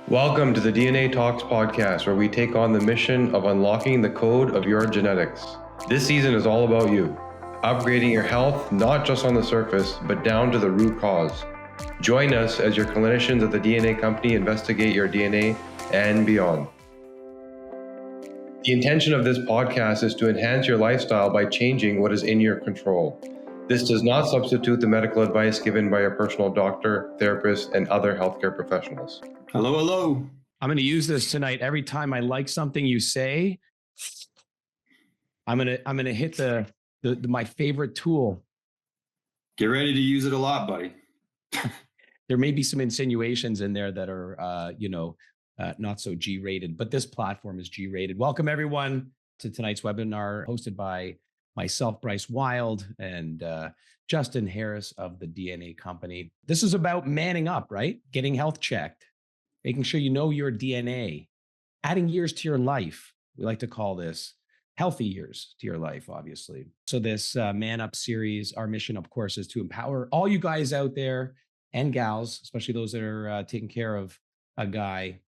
Welcome to the DNA Talks podcast, where we take on the mission of unlocking the code of your genetics. This season is all about you, upgrading your health, not just on the surface, but down to the root cause. Join us as your clinicians at the DNA company investigate your DNA and beyond. The intention of this podcast is to enhance your lifestyle by changing what is in your control. This does not substitute the medical advice given by your personal doctor, therapist, and other healthcare professionals. Hello, hello. I'm going to use this tonight. Every time I like something you say, I'm going to hit the my favorite tool. Get ready to use it a lot, buddy. There may be some insinuations in there that are, not so G-rated, but this platform is G-rated. Welcome everyone to tonight's webinar, hosted by myself, Bryce Wylde, and Justin Harris of the DNA company. This is about manning up, right? Getting health checked, making sure you know your DNA, adding years to your life. We like to call this healthy years to your life, obviously. So this Man Up series, our mission, of course, is to empower all you guys out there and gals, especially those that are taking care of a guy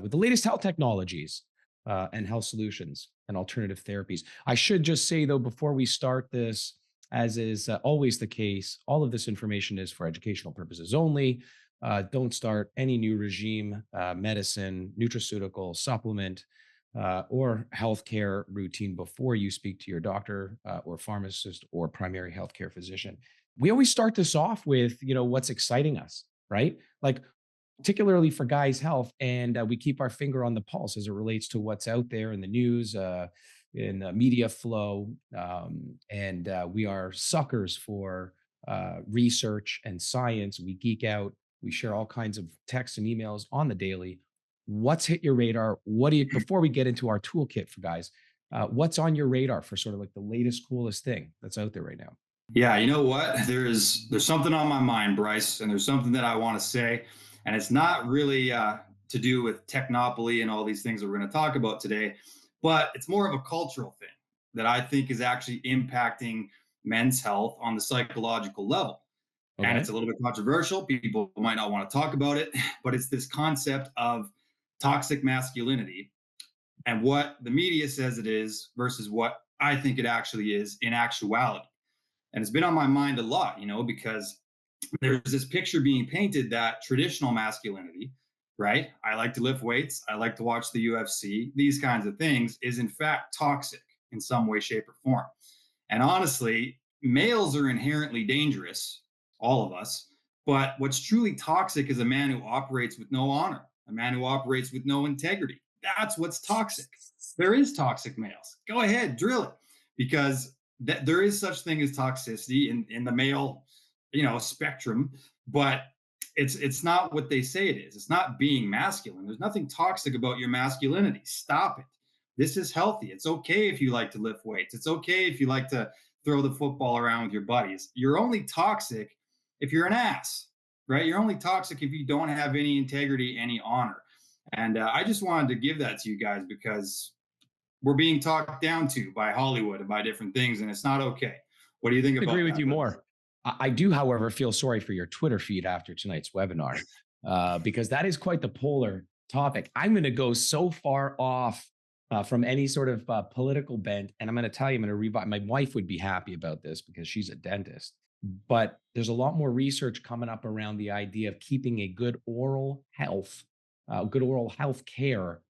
with the latest health technologies and health solutions and alternative therapies. I should just say, though, before we start this, as is always the case, all of this information is for educational purposes only. Don't start any new regime, medicine, nutraceutical, supplement, or healthcare routine before you speak to your doctor or pharmacist or primary healthcare physician. We always start this off with, what's exciting us, right? Like, particularly for guys' health, and we keep our finger on the pulse as it relates to what's out there in the news, in the media flow, and we are suckers for research and science. We geek out. We share all kinds of texts and emails on the daily. What's hit your radar? Before we get into our toolkit for guys, what's on your radar for sort of like the latest, coolest thing that's out there right now? Yeah, you know what? There's something on my mind, Bryce, and there's something that I want to say, and it's not really to do with technopoly and all these things that we're going to talk about today, but it's more of a cultural thing that I think is actually impacting men's health on the psychological level. Okay. And it's a little bit controversial. People might not want to talk about it, but it's this concept of toxic masculinity and what the media says it is versus what I think it actually is in actuality. And it's been on my mind a lot, because there's this picture being painted that traditional masculinity, right? I like to lift weights. I like to watch the UFC. These kinds of things is in fact toxic in some way, shape, or form. And honestly, males are inherently dangerous, all of us. But what's truly toxic is a man who operates with no honor, a man who operates with no integrity. That's what's toxic. There is toxic males. Go ahead, drill it, because there is such thing as toxicity in the male, spectrum, but it's not what they say it is. It's not being masculine. There's nothing toxic about your masculinity. Stop it. This is healthy. It's okay if you like to lift weights. It's okay if you like to throw the football around with your buddies. You're only toxic if you're an ass, right? You're only toxic if you don't have any integrity, any honor. And I just wanted to give that to you guys because we're being talked down to by Hollywood and by different things, and it's not okay. What do you think about that? I agree with you more. I do, however, feel sorry for your Twitter feed after tonight's webinar, because that is quite the polar topic. I'm going to go so far off from any sort of political bent, and I'm going to tell you, I'm going to revive. My wife would be happy about this because she's a dentist, but there's a lot more research coming up around the idea of keeping a good oral health, good oral health care,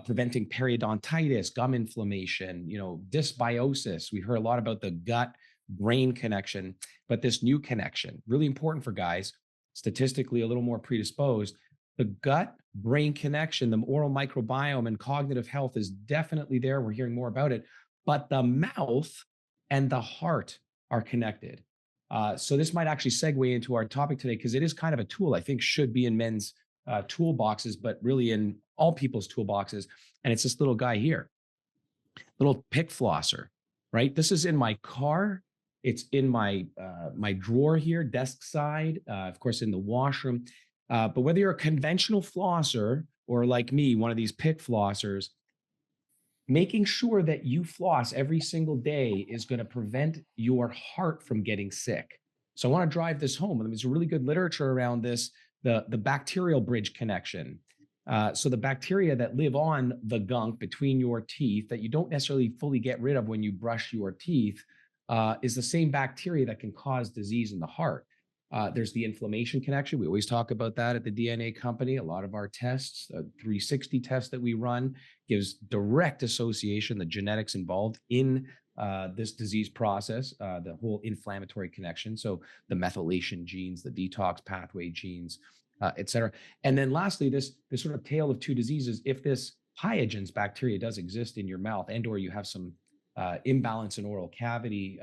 preventing periodontitis, gum inflammation, dysbiosis. We heard a lot about the gut-brain connection, but this new connection, really important for guys, statistically a little more predisposed. The gut-brain connection, the oral microbiome and cognitive health is definitely there. We're hearing more about it, but the mouth and the heart are connected. So this might actually segue into our topic today, because it is kind of a tool I think should be in men's toolboxes, but really in all people's toolboxes. And it's this little guy here, little pick flosser, right? This is in my car. It's in my my drawer here, desk side, of course, in the washroom. But whether you're a conventional flosser or like me, one of these pick flossers, making sure that you floss every single day is going to prevent your heart from getting sick. So I want to drive this home. There's really good literature around this, the bacterial bridge connection, So the bacteria that live on the gunk between your teeth that you don't necessarily fully get rid of when you brush your teeth is the same bacteria that can cause disease in the heart. There's the inflammation connection. We always talk about that at the DNA company. A lot of our tests, 360 test that we run, gives direct association, the genetics involved in this disease process, the whole inflammatory connection. So the methylation genes, the detox pathway genes, et cetera. And then lastly, this sort of tale of two diseases, if this Hyogens bacteria does exist in your mouth and or you have some imbalance in oral cavity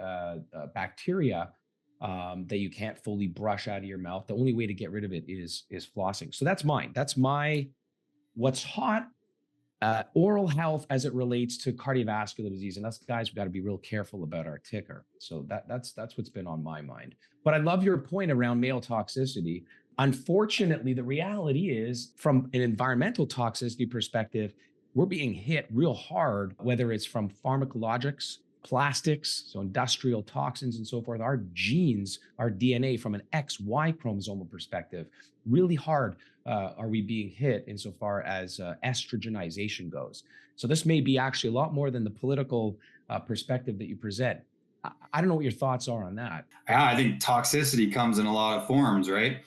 bacteria that you can't fully brush out of your mouth, the only way to get rid of it is flossing. So that's mine. That's my what's hot oral health as it relates to cardiovascular disease. And us guys, we've got to be real careful about our ticker. So that's what's been on my mind. But I love your point around male toxicity. Unfortunately, the reality is, from an environmental toxicity perspective, we're being hit real hard, whether it's from pharmacologics, plastics, so industrial toxins and so forth. Our genes, our DNA from an XY chromosomal perspective, really hard are we being hit insofar as estrogenization goes. So this may be actually a lot more than the political perspective that you present. I don't know what your thoughts are on that. Yeah, I think toxicity comes in a lot of forms, right?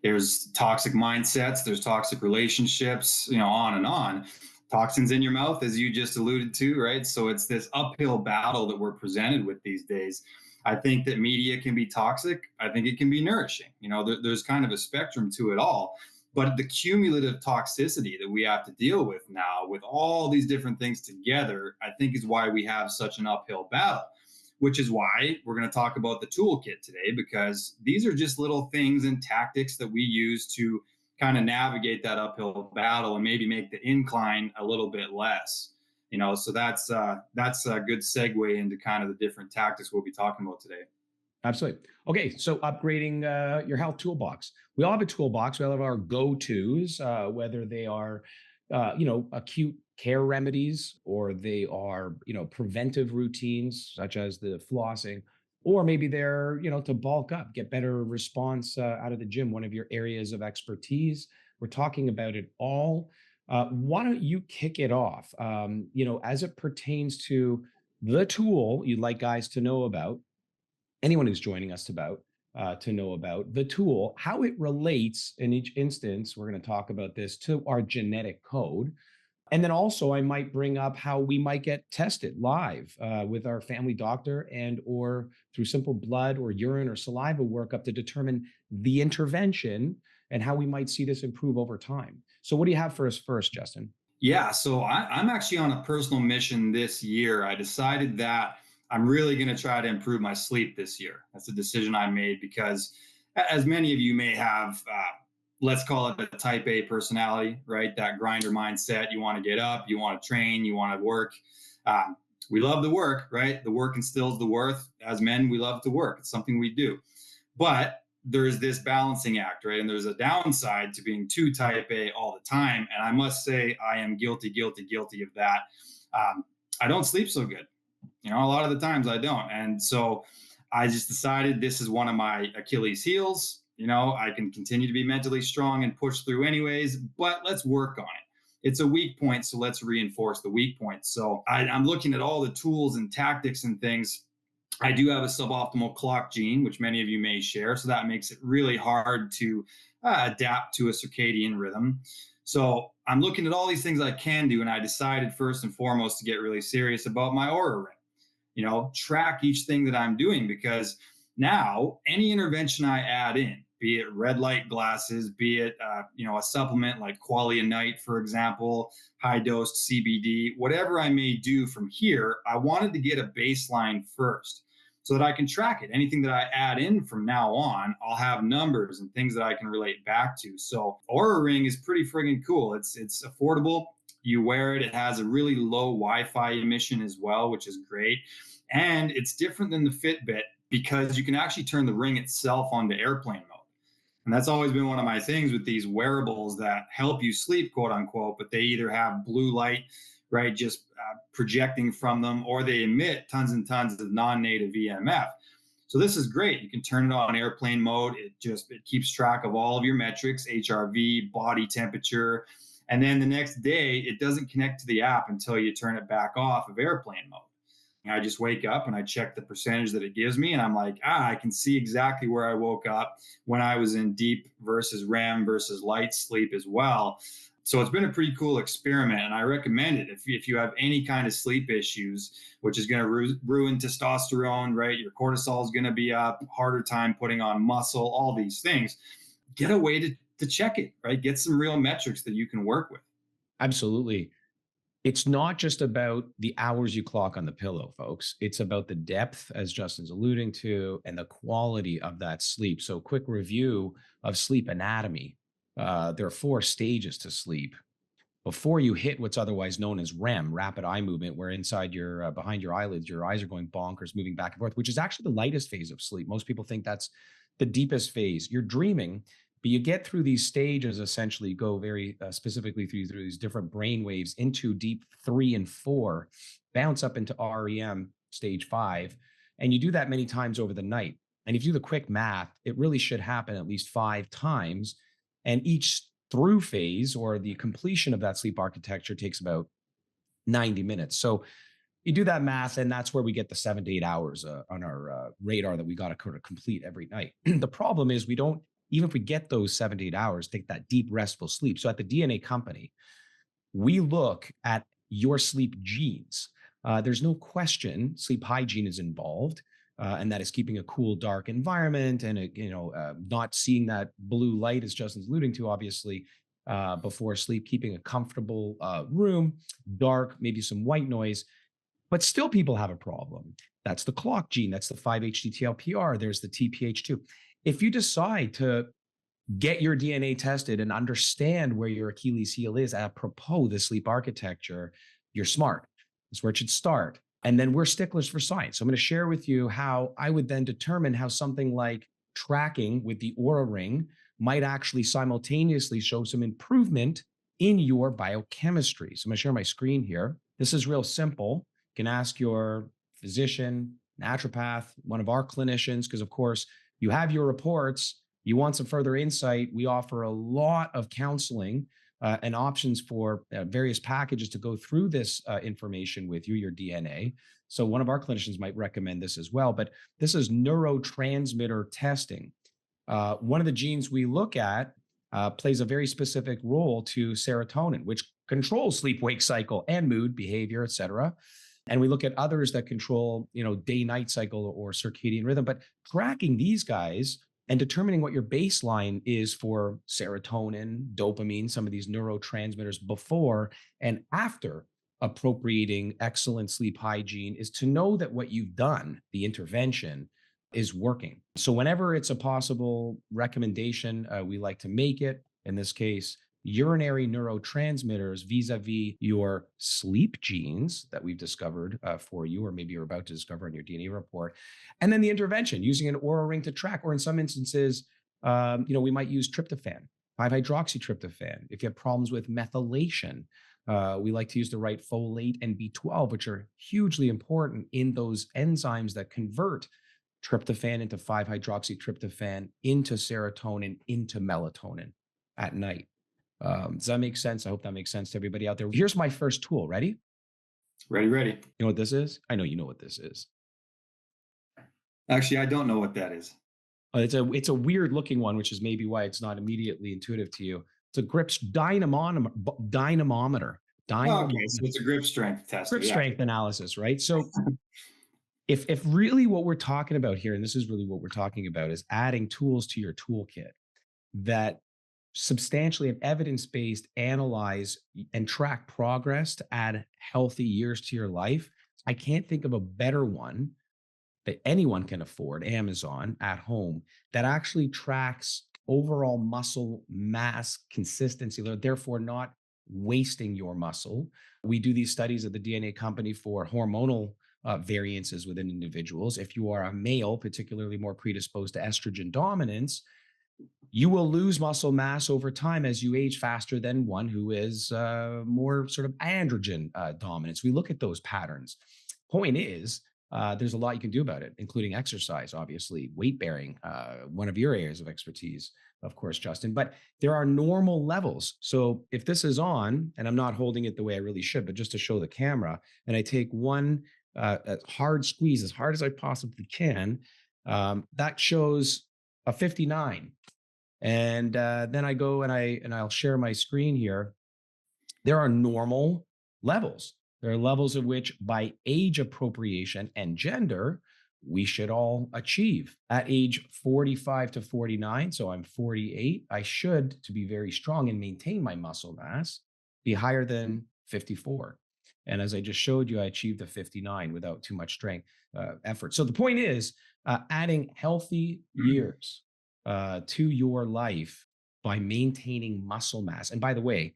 There's toxic mindsets, there's toxic relationships, on and on. Toxins in your mouth, as you just alluded to, right? So it's this uphill battle that we're presented with these days. I think that media can be toxic. I think it can be nourishing. There's kind of a spectrum to it all. But the cumulative toxicity that we have to deal with now, with all these different things together, I think is why we have such an uphill battle, which is why we're going to talk about the toolkit today, because these are just little things and tactics that we use to kind of navigate that uphill battle and maybe make the incline a little bit less. So that's a good segue into kind of the different tactics we'll be talking about today. Absolutely. Okay, so upgrading your health toolbox. We all have a toolbox. We all have our go-tos, whether they are, acute care remedies, or they are, preventive routines such as the flossing, or maybe they're, to bulk up, get better response out of the gym, one of your areas of expertise. We're talking about it all. Why don't you kick it off? As it pertains to the tool you'd like guys to know about, anyone who's joining us to know about the tool, how it relates in each instance. We're going to talk about this to our genetic code. And then also I might bring up how we might get tested live with our family doctor and or through simple blood or urine or saliva workup to determine the intervention and how we might see this improve over time. So what do you have for us first, Justin? Yeah, so I'm actually on a personal mission this year. I decided that I'm really going to try to improve my sleep this year. That's a decision I made because, as many of you may have, let's call it a type A personality, right? That grinder mindset. You want to get up, you want to train, you want to work. We love the work, right? The work instills the worth. As men, we love to work. It's something we do. But there's this balancing act, right? And there's a downside to being too type A all the time. And I must say, I am guilty of that. I don't sleep so good. A lot of the times I don't. And so I just decided this is one of my Achilles heels. I can continue to be mentally strong and push through anyways, but let's work on it. It's a weak point, so let's reinforce the weak point. So I'm looking at all the tools and tactics and things. I do have a suboptimal clock gene, which many of you may share. So that makes it really hard to adapt to a circadian rhythm. So I'm looking at all these things I can do. And I decided first and foremost to get really serious about my Oura ring. Track each thing that I'm doing, because now any intervention I add in, be it red light glasses, be it, a supplement like Qualia Night, for example, high dose CBD, whatever I may do from here, I wanted to get a baseline first so that I can track it. Anything that I add in from now on, I'll have numbers and things that I can relate back to. So Oura Ring is pretty friggin' cool. It's affordable. You wear it. It has a really low Wi-Fi emission as well, which is great. And it's different than the Fitbit because you can actually turn the ring itself onto airplane mode. And that's always been one of my things with these wearables that help you sleep, quote unquote, but they either have blue light, right, just projecting from them, or they emit tons and tons of non-native EMF. So this is great. You can turn it on airplane mode. It keeps track of all of your metrics, HRV, body temperature, And then the next day, it doesn't connect to the app until you turn it back off of airplane mode. And I just wake up and I check the percentage that it gives me. And I'm like, I can see exactly where I woke up when I was in deep versus REM versus light sleep as well. So it's been a pretty cool experiment, and I recommend it if you have any kind of sleep issues, which is going to ruin testosterone, right? Your cortisol is going to be up, harder time putting on muscle, all these things. Get a way to check it, right? Get some real metrics that you can work with. Absolutely. It's not just about the hours you clock on the pillow, folks. It's about the depth, as Justin's alluding to, and the quality of that sleep. So, quick review of sleep anatomy. There are 4 stages to sleep. Before you hit what's otherwise known as REM, rapid eye movement, where inside your behind your eyelids, your eyes are going bonkers, moving back and forth, which is actually the lightest phase of sleep. Most people think that's the deepest phase. You're dreaming, but you get through these stages, essentially go very specifically through these different brain waves into deep 3 and 4, bounce up into REM stage 5, and you do that many times over the night. And if you do the quick math, it really should happen at least 5 times, and each through phase or the completion of that sleep architecture takes about 90 minutes. So you do that math, and that's where we get the 7 to 8 hours on our radar that we got to complete every night. The problem is we don't, even if we get those 7 to 8 hours, take that deep restful sleep. So at the DNA company, we look at your sleep genes. There's no question sleep hygiene is involved. And that is keeping a cool, dark environment, and not seeing that blue light, as Justin's alluding to, obviously, before sleep, keeping a comfortable room, dark, maybe some white noise. But still, people have a problem. That's the clock gene. That's the 5-HTTLPR. There's the TPH2. If you decide to get your DNA tested and understand where your Achilles heel is apropos the sleep architecture, you're smart. That's where it should start. And then we're sticklers for science. So I'm going to share with you how I would then determine how something like tracking with the Oura Ring might actually simultaneously show some improvement in your biochemistry. So I'm going to share my screen here. This is real simple. You can ask your physician, naturopath, one of our clinicians, because of course you have your reports. You want some further insight. We offer a lot of counseling and options for various packages to go through this information with you, your DNA. So one of our clinicians might recommend this as well, but this is neurotransmitter testing. One of the genes we look at plays a very specific role to serotonin, which controls sleep-wake cycle and mood, behavior, et cetera. And we look at others that control, day-night cycle or circadian rhythm, but tracking these guys and determining what your baseline is for serotonin, dopamine, some of these neurotransmitters before and after appropriating excellent sleep hygiene is to know that what you've done, the intervention, is working. So whenever it's a possible recommendation, we like to make it. In this case, urinary neurotransmitters vis-a-vis your sleep genes that we've discovered for you, or maybe you're about to discover in your DNA report. And then the intervention, using an Oura Ring to track, or in some instances, we might use tryptophan, 5-hydroxytryptophan. If you have problems with methylation, we like to use the right folate and B12, which are hugely important in those enzymes that convert tryptophan into 5-hydroxytryptophan, into serotonin, into melatonin at night. Does that make sense? I hope that makes sense to everybody out there. Here's my first tool. Ready? Ready. You know what this is? I know you know what this is. Actually, I don't know what that is. It's a weird looking one, which is maybe why it's not immediately intuitive to you. It's a grip dynamometer. Okay, so it's a grip strength test. Grip strength analysis, right? So if really what we're talking about here, and this is really what we're talking about, is adding tools to your toolkit that substantially have evidence-based, analyze and track progress to add healthy years to your life, I can't think of a better one that anyone can afford, Amazon at home, that actually tracks overall muscle mass consistency, therefore not wasting your muscle. We do these studies at the DNA company for hormonal variances within individuals. If you are a male, particularly more predisposed to estrogen dominance, you will lose muscle mass over time as you age faster than one who is more sort of androgen dominance. We look at those patterns. Point is, there's a lot you can do about it, including exercise, obviously, weight bearing, one of your areas of expertise. of course, Justin, but there are normal levels. So if this is on, and I'm not holding it the way I really should, but just to show the camera, and I take one a hard squeeze as hard as I possibly can, that shows a 59. And then I go and I'll share my screen here. There are normal levels. There are levels of which, by age appropriation and gender, we should all achieve. At age 45 to 49, so I'm 48, I should, to be very strong and maintain my muscle mass, be higher than 54. And as I just showed you, I achieved a 59 without too much strength effort. So the point is, adding healthy years to your life by maintaining muscle mass. And by the way,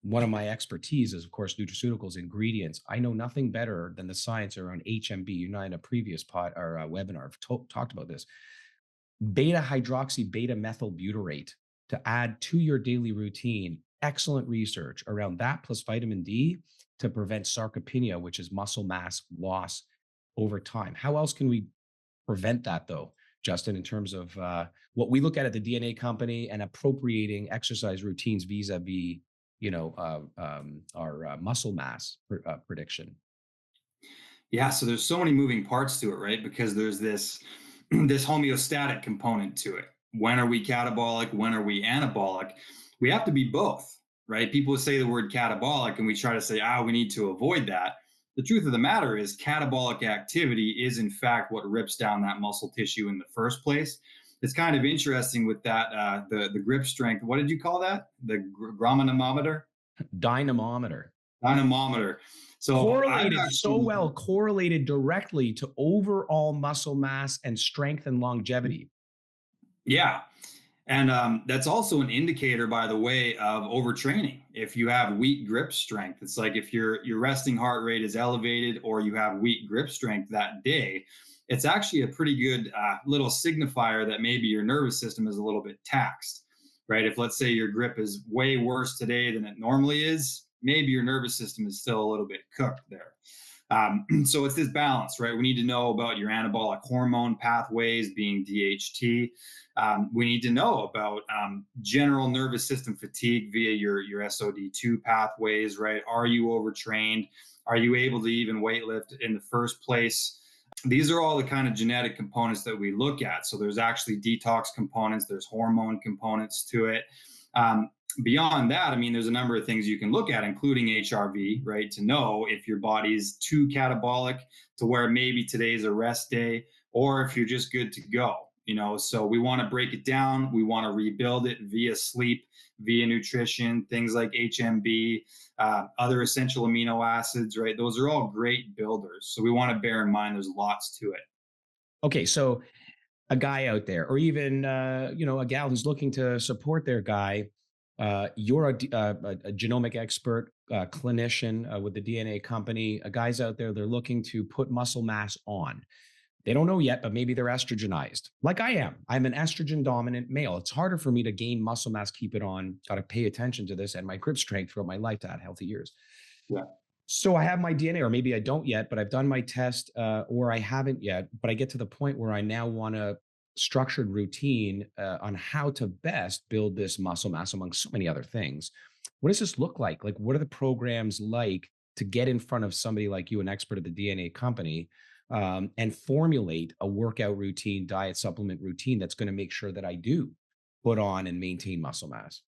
one of my expertise is, of course, nutraceuticals, ingredients. I know nothing better than the science around HMB. You and I in a previous webinar have talked about this. Beta hydroxy beta methyl butyrate to add to your daily routine. Excellent research around that plus vitamin D to prevent sarcopenia, which is muscle mass loss over time. How else can we prevent that, though, Justin, in terms of what we look at the DNA company and appropriating exercise routines vis-a-vis, our muscle mass prediction? Yeah, so there's so many moving parts to it, right? Because there's this this homeostatic component to it. When are we catabolic? When are we anabolic? We have to be both, right? People say the word catabolic and we try to say, we need to avoid that. The truth of the matter is catabolic activity is in fact what rips down that muscle tissue in the first place. It's kind of interesting with that, the grip strength. What did you call that? The dynamometer? Dynamometer. Dynamometer. So correlated so well, correlated directly to overall muscle mass and strength and longevity. Yeah. And that's also an indicator, by the way, of overtraining. If you have weak grip strength, it's like if your resting heart rate is elevated or you have weak grip strength that day, it's actually a pretty good little signifier that maybe your nervous system is a little bit taxed, right? If let's say your grip is way worse today than it normally is, maybe your nervous system is still a little bit cooked there. So it's this balance, right? We need to know about your anabolic hormone pathways, being DHT. We need to know about general nervous system fatigue via your SOD2 pathways, right? Are you overtrained? Are you able to even weightlift in the first place? These are all the kind of genetic components that we look at. So there's actually detox components, there's hormone components to it. Beyond that, I mean, there's a number of things you can look at, including HRV, right? To know if your body's too catabolic to where maybe today's a rest day, or if you're just good to go, So we want to break it down. We want to rebuild it via sleep, via nutrition, things like HMB, other essential amino acids, right? Those are all great builders. So we want to bear in mind there's lots to it. Okay, so a guy out there, or even a gal who's looking to support their guy, you're a genomic expert, clinician with the DNA company. Guys out there, they're looking to put muscle mass on. They don't know yet, but maybe they're estrogenized, like I am. I'm an estrogen dominant male. It's harder for me to gain muscle mass, keep it on. Got to pay attention to this and my grip strength throughout my life to add healthy years. Yeah. So I have my DNA, or maybe I don't yet, but I've done my test, or I haven't yet. But I get to the point where I now want a structured routine on how to best build this muscle mass, among so many other things. What does this look like? Like, what are the programs like to get in front of somebody like you, an expert at the DNA company, and formulate a workout routine, diet supplement routine that's going to make sure that I do put on and maintain muscle mass?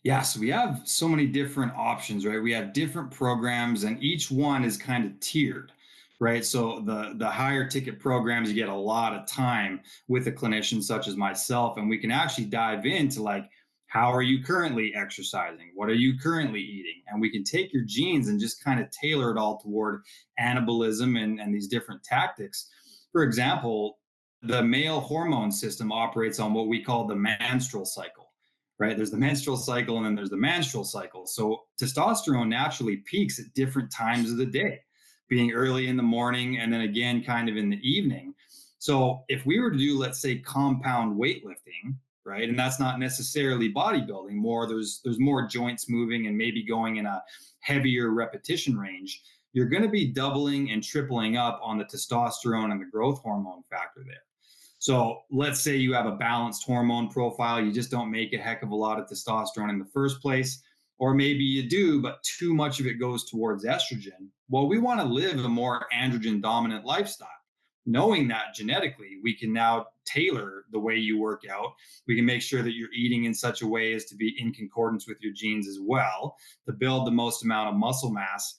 Yeah, so we have so many different options, right? We have different programs, and each one is kind of tiered, right? So the higher ticket programs, you get a lot of time with a clinician such as myself, and we can actually dive into like, how are you currently exercising? What are you currently eating? And we can take your genes and just kind of tailor it all toward anabolism and these different tactics. For example, the male hormone system operates on what we call the menstrual cycle, right? There's the menstrual cycle and then there's the menstrual cycle. So testosterone naturally peaks at different times of the day, being early in the morning and then again kind of in the evening. So if we were to do, let's say, compound weightlifting, right? And that's not necessarily bodybuilding, more there's more joints moving and maybe going in a heavier repetition range, you're going to be doubling and tripling up on the testosterone and the growth hormone factor there. So let's say you have a balanced hormone profile, you just don't make a heck of a lot of testosterone in the first place, or maybe you do, but too much of it goes towards estrogen. Well, we want to live a more androgen dominant lifestyle. Knowing that genetically, we can now tailor the way you work out. We can make sure that you're eating in such a way as to be in concordance with your genes as well, to build the most amount of muscle mass.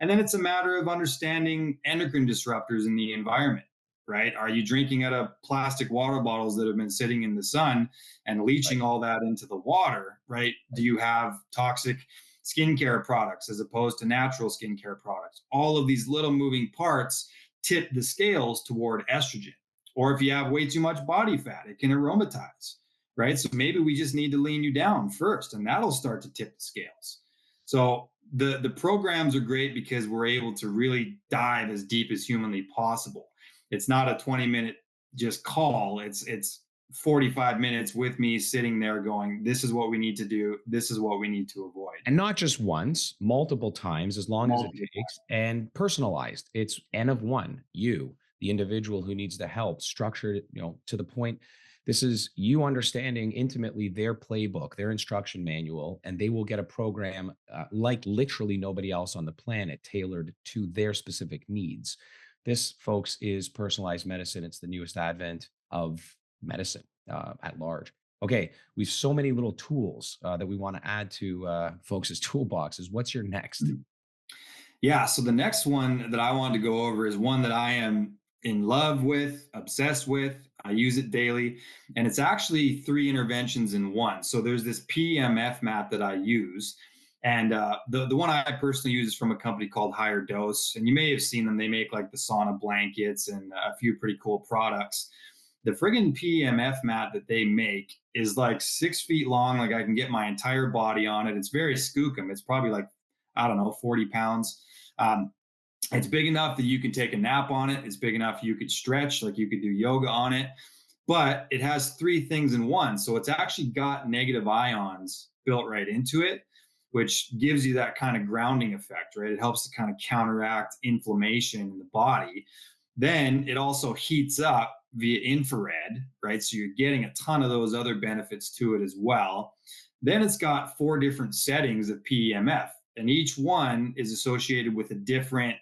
And then it's a matter of understanding endocrine disruptors in the environment, right? Are you drinking out of plastic water bottles that have been sitting in the sun and leaching all that into the water, right? Do you have toxic skincare products as opposed to natural skincare products? All of these little moving parts tip the scales toward estrogen. Or if you have way too much body fat, it can aromatize, right? So maybe we just need to lean you down first, and that'll start to tip the scales. So the programs are great because we're able to really dive as deep as humanly possible. It's not a 20-minute just call. It's 45 minutes with me sitting there going, this is what we need to do. This is what we need to avoid. And not just once, multiple times, as long as it Multiple takes, and personalized. It's N of one, you, the individual who needs the help, structured, to the point. This is you understanding intimately their playbook, their instruction manual, and they will get a program like literally nobody else on the planet, tailored to their specific needs. This, folks, is personalized medicine. It's the newest advent of medicine at large. Okay, we've so many little tools that we want to add to folks' toolboxes. What's your next? Yeah, so the next one that I wanted to go over is one that I am in love with, obsessed with. I use it daily, and it's actually 3 interventions in one. So there's this PEMF mat that I use, and the one I personally use is from a company called Higher Dose, and you may have seen them. They make like the sauna blankets and a few pretty cool products. The friggin' PEMF mat that they make is like 6 feet long. Like I can get my entire body on it. It's very skookum. It's probably like, I don't know, 40 pounds. Um, it's big enough that you can take a nap on it. It's big enough you could stretch, like you could do yoga on it. But it has 3 things in one. So it's actually got negative ions built right into it, which gives you that kind of grounding effect, right? It helps to kind of counteract inflammation in the body. Then it also heats up via infrared, right? So you're getting a ton of those other benefits to it as well. Then it's got 4 different settings of PEMF, and each one is associated with a different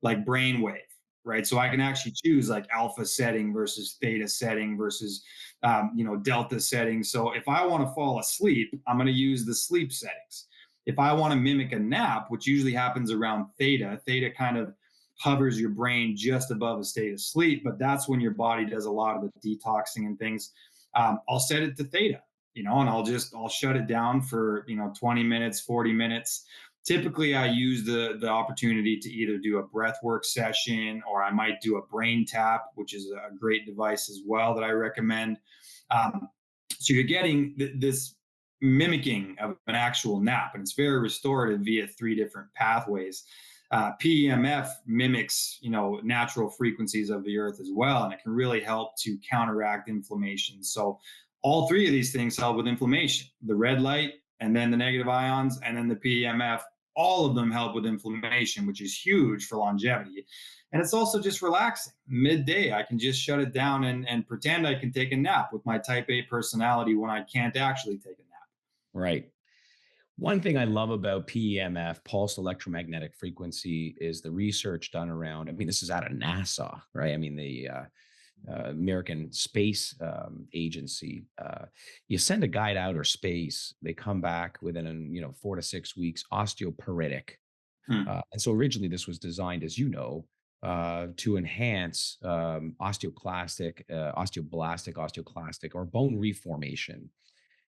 like brainwave, right? So I can actually choose like alpha setting versus theta setting versus delta setting. So if I want to fall asleep, I'm going to use the sleep settings. If I want to mimic a nap, which usually happens around theta kind of hovers your brain just above a state of sleep, but that's when your body does a lot of the detoxing and things. I'll set it to theta, and I'll shut it down for 20 minutes, 40 minutes. Typically I use the opportunity to either do a breath work session, or I might do a brain tap, which is a great device as well that I recommend. So you're getting this mimicking of an actual nap, and it's very restorative via 3 different pathways. PEMF mimics, natural frequencies of the earth as well, and it can really help to counteract inflammation. So all 3 of these things help with inflammation: the red light, and then the negative ions, and then the PEMF. All of them help with inflammation, which is huge for longevity. And it's also just relaxing. Midday, I can just shut it down and pretend I can take a nap with my type A personality when I can't actually take a nap. Right. One thing I love about PEMF, pulsed electromagnetic frequency, is the research done around. I mean, this is out of NASA, right? I mean, the American Space Agency. You send a guy to outer space, they come back within 4 to 6 weeks, osteoporotic. And so originally this was designed, as you know, to enhance osteoclastic, osteoclastic, or bone reformation.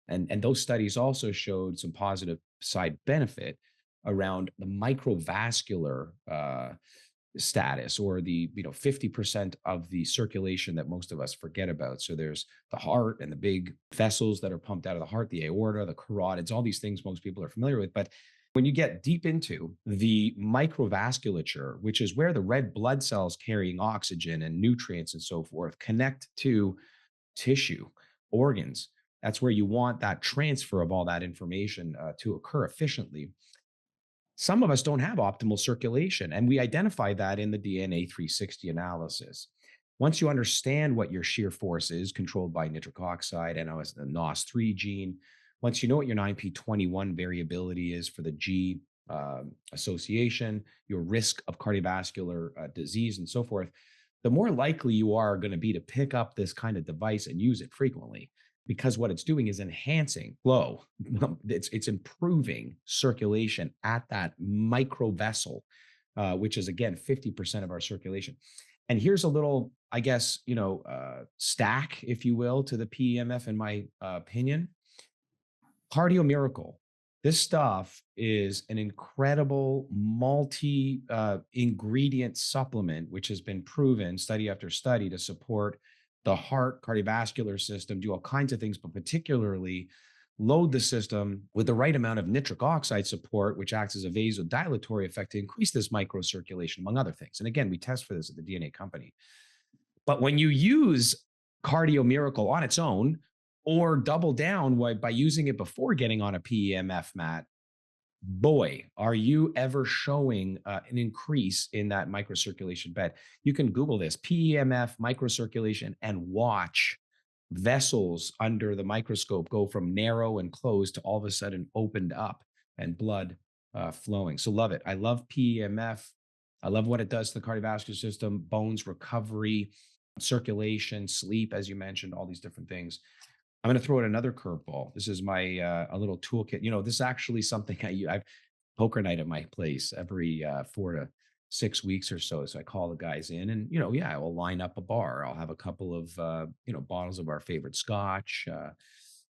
And those studies also showed some positive side benefit around the microvascular status, or the 50% of the circulation that most of us forget about. So there's the heart and the big vessels that are pumped out of the heart, the aorta, the carotids, all these things most people are familiar with. But when you get deep into the microvasculature, which is where the red blood cells carrying oxygen and nutrients and so forth connect to tissue, organs, that's where you want that transfer of all that information to occur efficiently. Some of us don't have optimal circulation, and we identify that in the DNA 360 analysis. Once you understand what your shear force is, controlled by nitric oxide and the NOS3 gene, once you know what your 9p21 variability is for the G association, your risk of cardiovascular disease, and so forth, the more likely you are going to be to pick up this kind of device and use it frequently, because what it's doing is enhancing flow. It's improving circulation at that micro vessel, which is again 50% of our circulation. And here's a little, I guess, stack, if you will, to the PEMF, in my opinion. Cardio Miracle. This stuff is an incredible multi ingredient supplement, which has been proven study after study to support the heart, cardiovascular system, do all kinds of things, but particularly load the system with the right amount of nitric oxide support, which acts as a vasodilatory effect to increase this microcirculation, among other things. And again, we test for this at the DNA company. But when you use Cardio Miracle on its own, or double down by using it before getting on a PEMF mat, boy, are you ever showing an increase in that microcirculation bed. You can Google this, PEMF microcirculation, and watch vessels under the microscope go from narrow and closed to all of a sudden opened up and blood flowing. So love it. I love PEMF. I love what it does to the cardiovascular system, bones recovery, circulation, sleep, as you mentioned, all these different things. I'm going to throw in another curveball. This is my a little toolkit. This is actually something I've poker night at my place every 4 to 6 weeks or so. So I call the guys in, and I will line up a bar. I'll have a couple of bottles of our favorite scotch,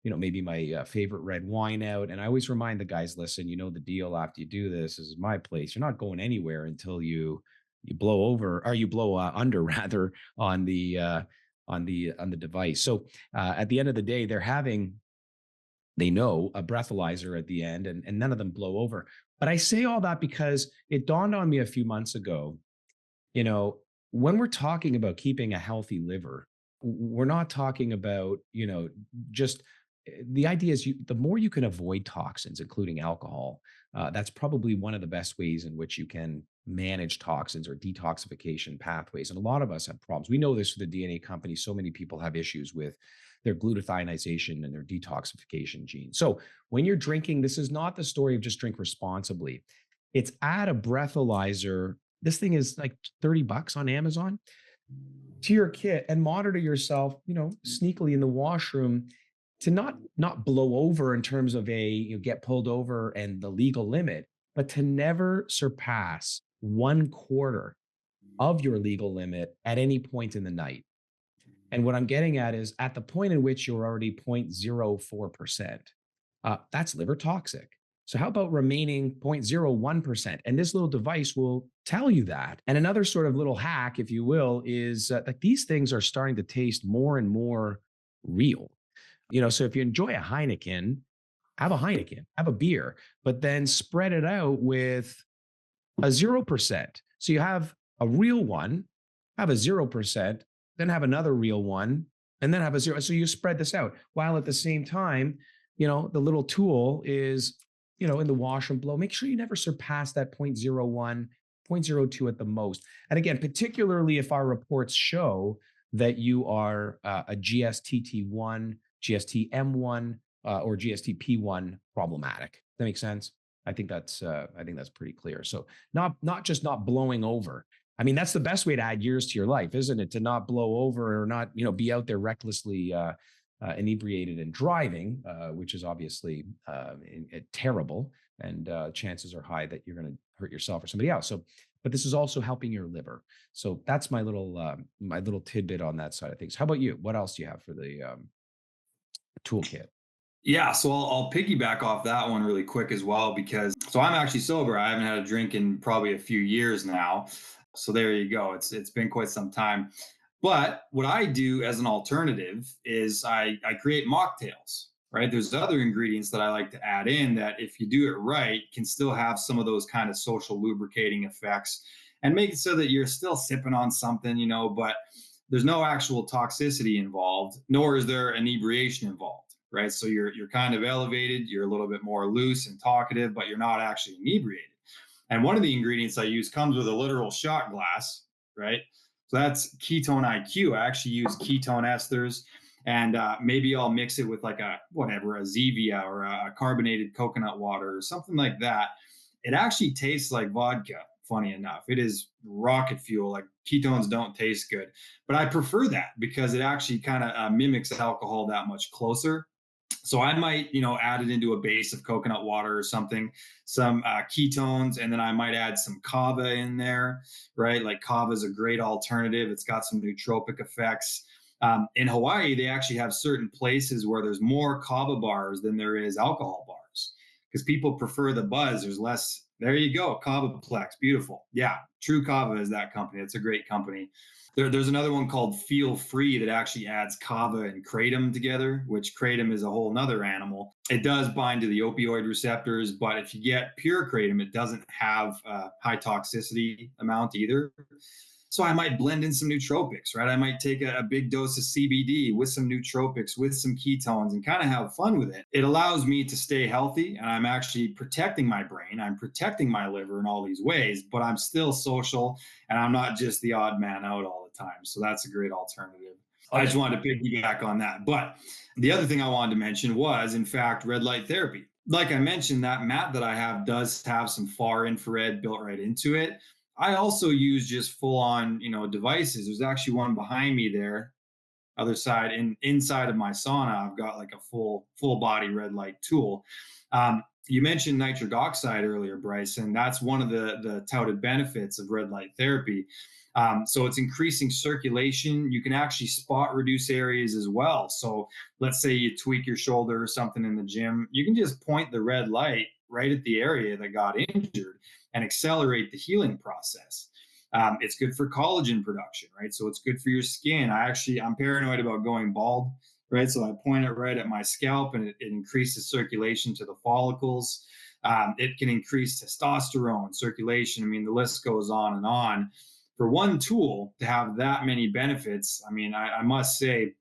maybe my favorite red wine out. And I always remind the guys, listen, the deal after you do this. This is my place. You're not going anywhere until you blow over, or you blow under rather, on the device. So at the end of the day, they know a breathalyzer at the end, and none of them blow over. But I say all that because it dawned on me a few months ago, when we're talking about keeping a healthy liver, we're not talking about, just the idea is the more you can avoid toxins, including alcohol, that's probably one of the best ways in which you can manage toxins or detoxification pathways. And a lot of us have problems. We know this for the DNA company. So many people have issues with their glutathionization and their detoxification genes. So when you're drinking, this is not the story of just drink responsibly. It's add a breathalyzer. This thing is like $30 on Amazon to your kit, and monitor yourself, sneakily in the washroom, to not blow over in terms of get pulled over and the legal limit, but to never surpass 1/4 of your legal limit at any point in the night. And what I'm getting at is at the point in which you're already 0.04%, that's liver toxic. So how about remaining 0.01%? And this little device will tell you that. And another sort of little hack, if you will, is that these things are starting to taste more and more real. So if you enjoy a Heineken, have a beer, but then spread it out with a 0%. So you have a real one, have a 0%, then have another real one, and then have a 0. So you spread this out, while at the same time, the little tool is, in the wash and blow. Make sure you never surpass that 0.01, 0.02 at the most. And again, particularly if our reports show that you are a GSTT1, GSTM1, or GSTP1 problematic. That makes sense. I think that's pretty clear. So not just not blowing over. I mean, that's the best way to add years to your life, isn't it? To not blow over, or not, be out there recklessly inebriated and driving, which is obviously terrible, and chances are high that you're going to hurt yourself or somebody else. So, but this is also helping your liver. So that's my little tidbit on that side of things. How about you? What else do you have for the toolkit? Yeah, so I'll piggyback off that one really quick as well, because I'm actually sober. I haven't had a drink in probably a few years now. So there you go. It's been quite some time. But what I do as an alternative is I create mocktails, right? There's other ingredients that I like to add in that, if you do it right, can still have some of those kind of social lubricating effects, and make it so that you're still sipping on something, but there's no actual toxicity involved, nor is there inebriation involved. Right. So you're kind of elevated, you're a little bit more loose and talkative, but you're not actually inebriated. And one of the ingredients I use comes with a literal shot glass, right? So that's ketone IQ. I actually use ketone esters, and maybe I'll mix it with like a whatever, a Zevia or a carbonated coconut water or something like that. It actually tastes like vodka. Funny enough, it is rocket fuel. Like ketones don't taste good, but I prefer that because it actually kind of mimics alcohol that much closer. So I might, add it into a base of coconut water or something, some ketones, and then I might add some kava in there, right? Like kava is a great alternative. It's got some nootropic effects. In Hawaii, they actually have certain places where there's more kava bars than there is alcohol bars because people prefer the buzz. There's less. There you go, Kavaplex, beautiful. Yeah, True Kava is that company. It's a great company. There's another one called Feel Free that actually adds kava and kratom together, which kratom is a whole nother animal. It does bind to the opioid receptors, but if you get pure kratom, it doesn't have a high toxicity amount either. So I might blend in some nootropics, right? I might take a big dose of CBD with some nootropics, with some ketones, and kind of have fun with it. It allows me to stay healthy, and I'm actually protecting my brain. I'm protecting my liver in all these ways, but I'm still social, and I'm not just the odd man out all the time. So that's a great alternative. I just wanted to piggyback on that. But the other thing I wanted to mention was, in fact, red light therapy. Like I mentioned, that mat that I have does have some far infrared built right into it. I also use just full on, devices. There's actually one behind me there, other side, inside of my sauna. I've got like a full body red light tool. You mentioned nitric oxide earlier, Bryce, and that's one of the touted benefits of red light therapy. So it's increasing circulation. You can actually spot reduce areas as well. So let's say you tweak your shoulder or something in the gym, you can just point the red light right at the area that got injured and accelerate the healing process. It's good for collagen production, right? So it's good for your skin. I'm paranoid about going bald, right? So I point it right at my scalp, and it increases circulation to the follicles. It can increase testosterone, circulation. I mean, the list goes on and on. For one tool to have that many benefits, I mean, I must say,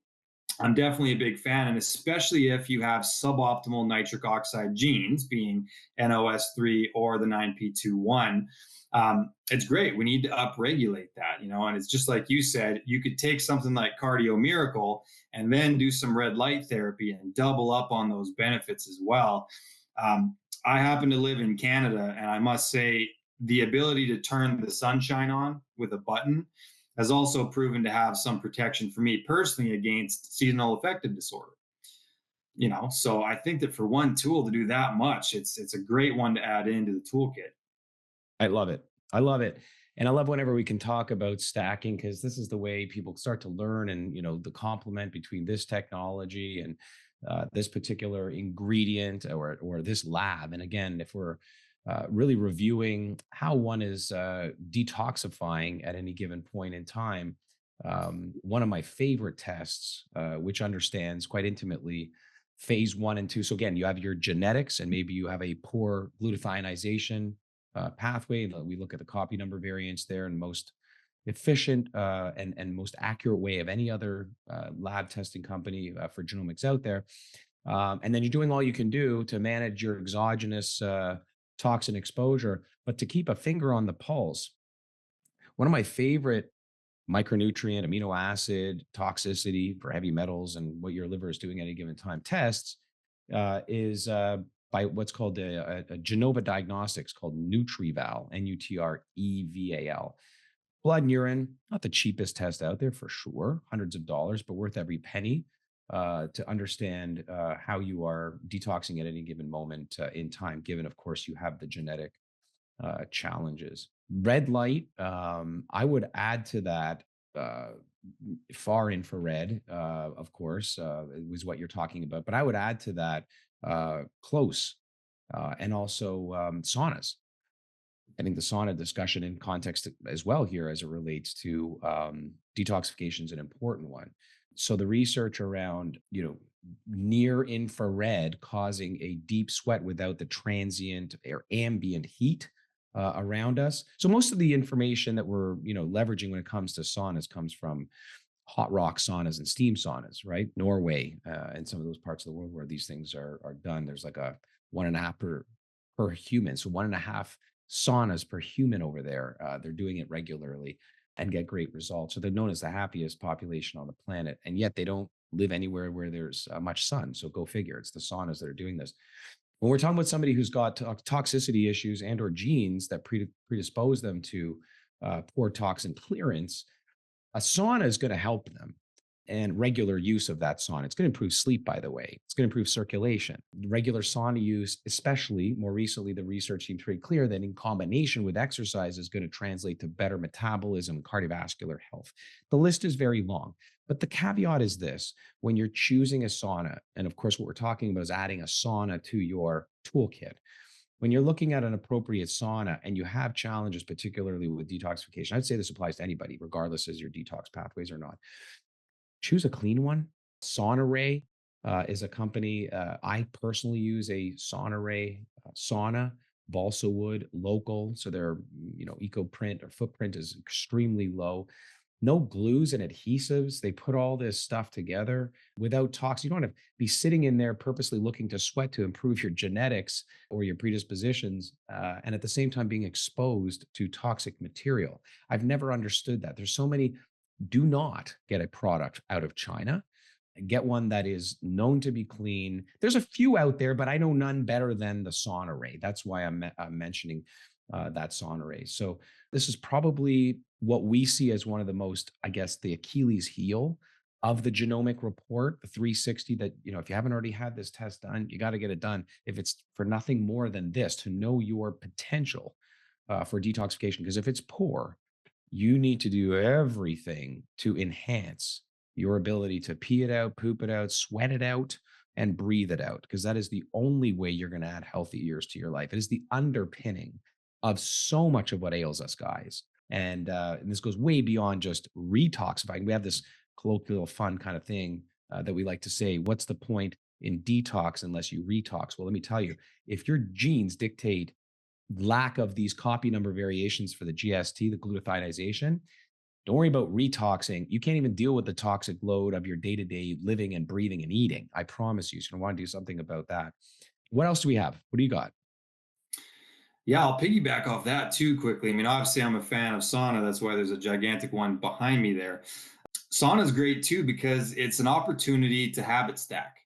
I'm definitely a big fan, and especially if you have suboptimal nitric oxide genes, being NOS3 or the 9p21. It's great. We need to upregulate that, and it's just like you said, you could take something like Cardio Miracle and then do some red light therapy and double up on those benefits as well. I happen to live in Canada, and I must say, the ability to turn the sunshine on with a button has also proven to have some protection for me personally against seasonal affective disorder. So I think that for one tool to do that much, it's a great one to add into the toolkit. I love it. I love it. And I love whenever we can talk about stacking, because this is the way people start to learn, and the complement between this technology and this particular ingredient or this lab. And again, if we're really reviewing how one is detoxifying at any given point in time, one of my favorite tests, which understands quite intimately phase 1 and 2. So again, you have your genetics, and maybe you have a poor glutathionization pathway. We look at the copy number variants there, and most efficient and most accurate way of any other lab testing company for genomics out there. And then you're doing all you can do to manage your exogenous toxin exposure, but to keep a finger on the pulse. One of my favorite micronutrient, amino acid, toxicity for heavy metals, and what your liver is doing at any given time tests is by what's called a Genova Diagnostics called Nutrival, Nutreval. Blood and urine, not the cheapest test out there for sure, hundreds of dollars, but worth every penny to understand how you are detoxing at any given moment in time, given, of course, you have the genetic challenges. Red light, I would add to that far infrared, of course, was what you're talking about, but I would add to that close and also saunas. I think the sauna discussion in context as well here as it relates to detoxification is an important one. So the research around, near infrared causing a deep sweat without the transient or ambient heat around us. So most of the information that we're, leveraging when it comes to saunas comes from hot rock saunas and steam saunas, right? Norway and some of those parts of the world where these things are done. There's like a 1.5 per human. So 1.5 saunas per human over there. They're doing it regularly. and get great results. So they're known as the happiest population on the planet. And yet they don't live anywhere where there's much sun. So go figure, it's the saunas that are doing this. When we're talking about somebody who's got toxicity issues and or genes that predispose them to poor toxin clearance, a sauna is going to help them, and regular use of that sauna. It's going to improve sleep, by the way. It's going to improve circulation. Regular sauna use, especially more recently, the research seems pretty clear that in combination with exercise is going to translate to better metabolism, cardiovascular health. The list is very long, but the caveat is this: when you're choosing a sauna, and of course, what we're talking about is adding a sauna to your toolkit. When you're looking at an appropriate sauna and you have challenges, particularly with detoxification, I'd say this applies to anybody, regardless of your detox pathways or not. Choose a clean one. Saunaray is a company. I personally use a Saunaray sauna, balsa wood, local. So their eco print or footprint is extremely low. No glues and adhesives. They put all this stuff together without toxins. You don't have to be sitting in there purposely looking to sweat to improve your genetics or your predispositions, and at the same time being exposed to toxic material. I've never understood that. There's so many. Do not get a product out of China. Get one that is known to be clean. There's a few out there, but I know none better than the Saunaray. That's why I'm mentioning that Saunaray. So this is probably what we see as one of the most, I guess, the Achilles heel of the genomic report, the 360 that, if you haven't already had this test done, you got to get it done. If it's for nothing more than this, to know your potential for detoxification, because if it's poor, you need to do everything to enhance your ability to pee it out, poop it out, sweat it out, and breathe it out, because that is the only way you're going to add healthy years to your life. It is the underpinning of so much of what ails us, guys. And this goes way beyond just retoxifying. We have this colloquial fun kind of thing that we like to say, what's the point in detox unless you retox? Well, let me tell you, if your genes dictate lack of these copy number variations for the GST, the glutathionization, don't worry about retoxing. You can't even deal with the toxic load of your day-to-day living and breathing and eating. I promise you. So you're going to want to do something about that. What else do we have? What do you got? Yeah, I'll piggyback off that too quickly. I mean, obviously, I'm a fan of sauna. That's why there's a gigantic one behind me there. Sauna is great too because it's an opportunity to habit stack,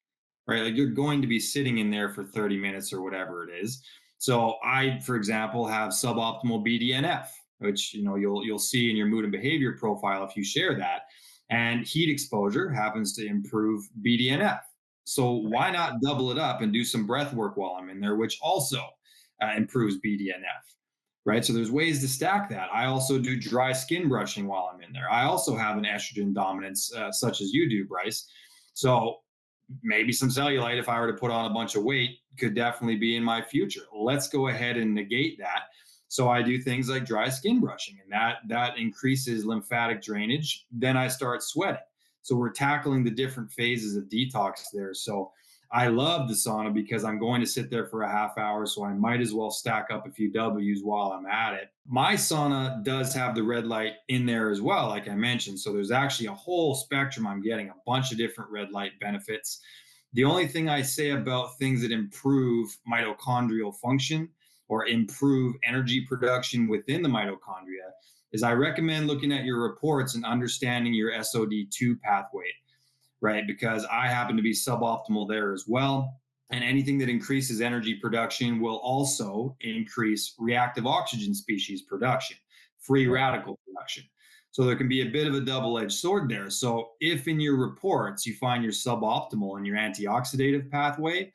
right? Like you're going to be sitting in there for 30 minutes or whatever it is. So I, for example, have suboptimal BDNF, which you'll see in your mood and behavior profile if you share that. And heat exposure happens to improve BDNF. So why not double it up and do some breath work while I'm in there, which also improves BDNF, right? So there's ways to stack that. I also do dry skin brushing while I'm in there. I also have an estrogen dominance, such as you do, Bryce. So maybe some cellulite, if I were to put on a bunch of weight, could definitely be in my future. Let's go ahead and negate that. So I do things like dry skin brushing, and that increases lymphatic drainage. Then I start sweating. So we're tackling the different phases of detox there. So I love the sauna because I'm going to sit there for a half hour, so I might as well stack up a few W's while I'm at it. My sauna does have the red light in there as well, like I mentioned. So there's actually a whole spectrum. I'm getting a bunch of different red light benefits. The only thing I say about things that improve mitochondrial function or improve energy production within the mitochondria is I recommend looking at your reports and understanding your SOD2 pathway, right? Because I happen to be suboptimal there as well. And anything that increases energy production will also increase reactive oxygen species production, free radical production. So there can be a bit of a double-edged sword there. So if in your reports you find you're suboptimal in your antioxidative pathway,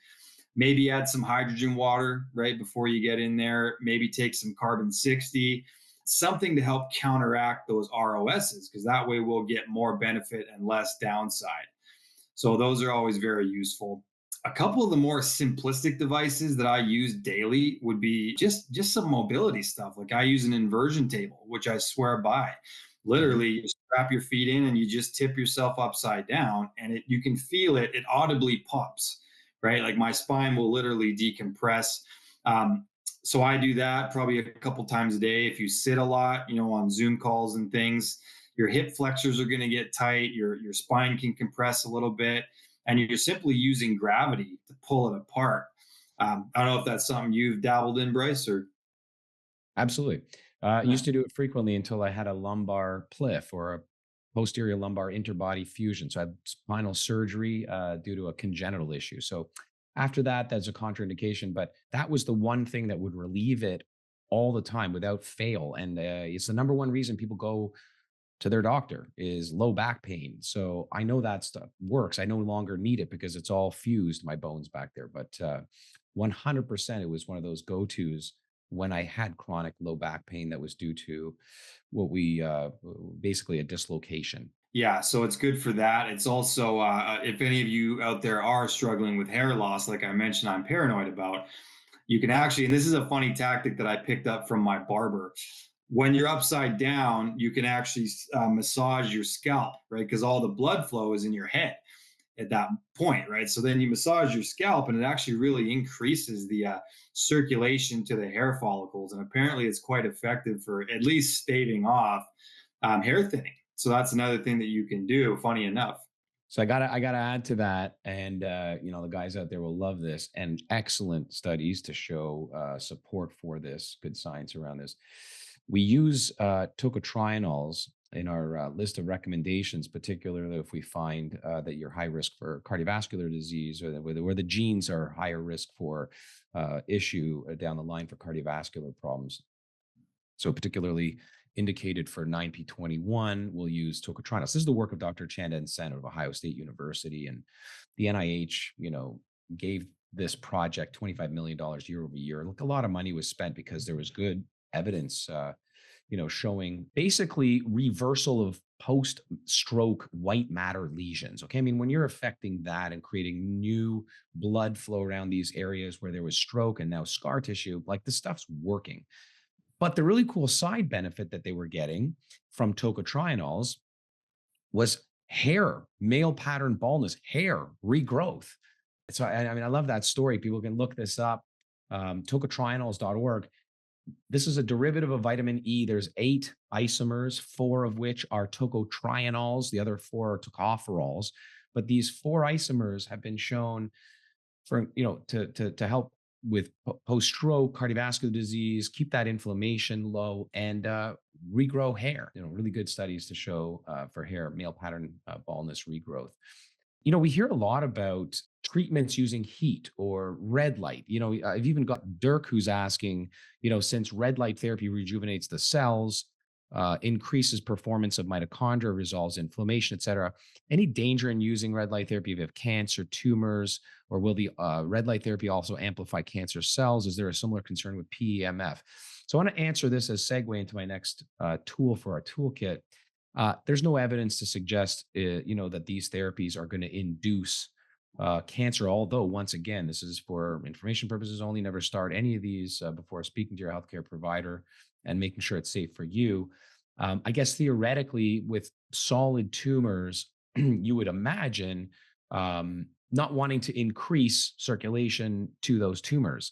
maybe add some hydrogen water right before you get in there, maybe take some carbon 60, something to help counteract those ROSs, because that way we'll get more benefit and less downside. So those are always very useful. A couple of the more simplistic devices that I use daily would be just some mobility stuff. Like I use an inversion table, which I swear by. Literally, you strap your feet in and you just tip yourself upside down, and you can feel it. It audibly pops, right? Like my spine will literally decompress. So I do that probably a couple times a day. If you sit a lot, on Zoom calls and things, your hip flexors are going to get tight. Your spine can compress a little bit, and you're simply using gravity to pull it apart. I don't know if that's something you've dabbled in, Bryce, or. Absolutely. Used to do it frequently until I had a lumbar pliff or a posterior lumbar interbody fusion. So I had spinal surgery due to a congenital issue. So after that, that's a contraindication. But that was the one thing that would relieve it all the time without fail. And it's the number one reason people go to their doctor is low back pain. So I know that stuff works. I no longer need it because it's all fused, my bones back there. But 100%, it was one of those go-tos when I had chronic low back pain that was due to what we basically a dislocation. Yeah, so it's good for that. It's also, if any of you out there are struggling with hair loss, like I mentioned, I'm paranoid about, you can actually, and this is a funny tactic that I picked up from my barber. When you're upside down, you can actually massage your scalp, right? Because all the blood flow is in your head at that point, right? So then you massage your scalp, and it actually really increases the circulation to the hair follicles. And apparently, it's quite effective for at least staving off hair thinning. So that's another thing that you can do. Funny enough. So I gotta add to that, and the guys out there will love this, and excellent studies to show support for this, good science around this. We use tocotrienols in our list of recommendations, particularly if we find that you're high risk for cardiovascular disease, or where the genes are higher risk for issue down the line for cardiovascular problems. So particularly indicated for 9p21, we'll use tocotrienols. This is the work of Dr. Chanda and Sen of Ohio State University, and the NIH, gave this project $25 million year over year. Look, a lot of money was spent because there was good evidence, showing basically reversal of post-stroke white matter lesions. Okay, I mean, when you're affecting that and creating new blood flow around these areas where there was stroke and now scar tissue, like this stuff's working. But the really cool side benefit that they were getting from tocotrienols was hair, male pattern baldness, hair regrowth. So, I mean, I love that story. People can look this up, tocotrienols.org. This is a derivative of vitamin E. There's 8 isomers, 4 of which are tocotrienols. The other 4 are tocopherols. But these 4 isomers have been shown for, to help with post-stroke, cardiovascular disease, keep that inflammation low, and regrow hair. Really good studies to show for hair, male pattern baldness regrowth. We hear a lot about treatments using heat or red light. I've even got Dirk who's asking, since red light therapy rejuvenates the cells, increases performance of mitochondria, resolves inflammation, et cetera. Any danger in using red light therapy if you have cancer, tumors, or will the red light therapy also amplify cancer cells? Is there a similar concern with PEMF? So I want to answer this as segue into my next tool for our toolkit. There's no evidence to suggest, that these therapies are going to induce cancer. Although, once again, this is for information purposes only. Never start any of these before speaking to your healthcare provider and making sure it's safe for you. I guess theoretically, with solid tumors, you would imagine not wanting to increase circulation to those tumors.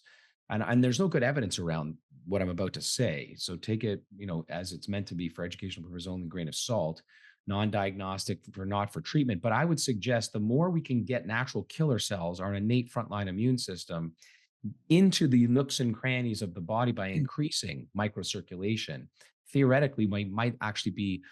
And there's no good evidence around what I'm about to say. So take it, as it's meant to be for educational purposes only, grain of salt, non-diagnostic, not for treatment. But I would suggest the more we can get natural killer cells, our innate frontline immune system, into the nooks and crannies of the body by increasing microcirculation, theoretically, we might actually be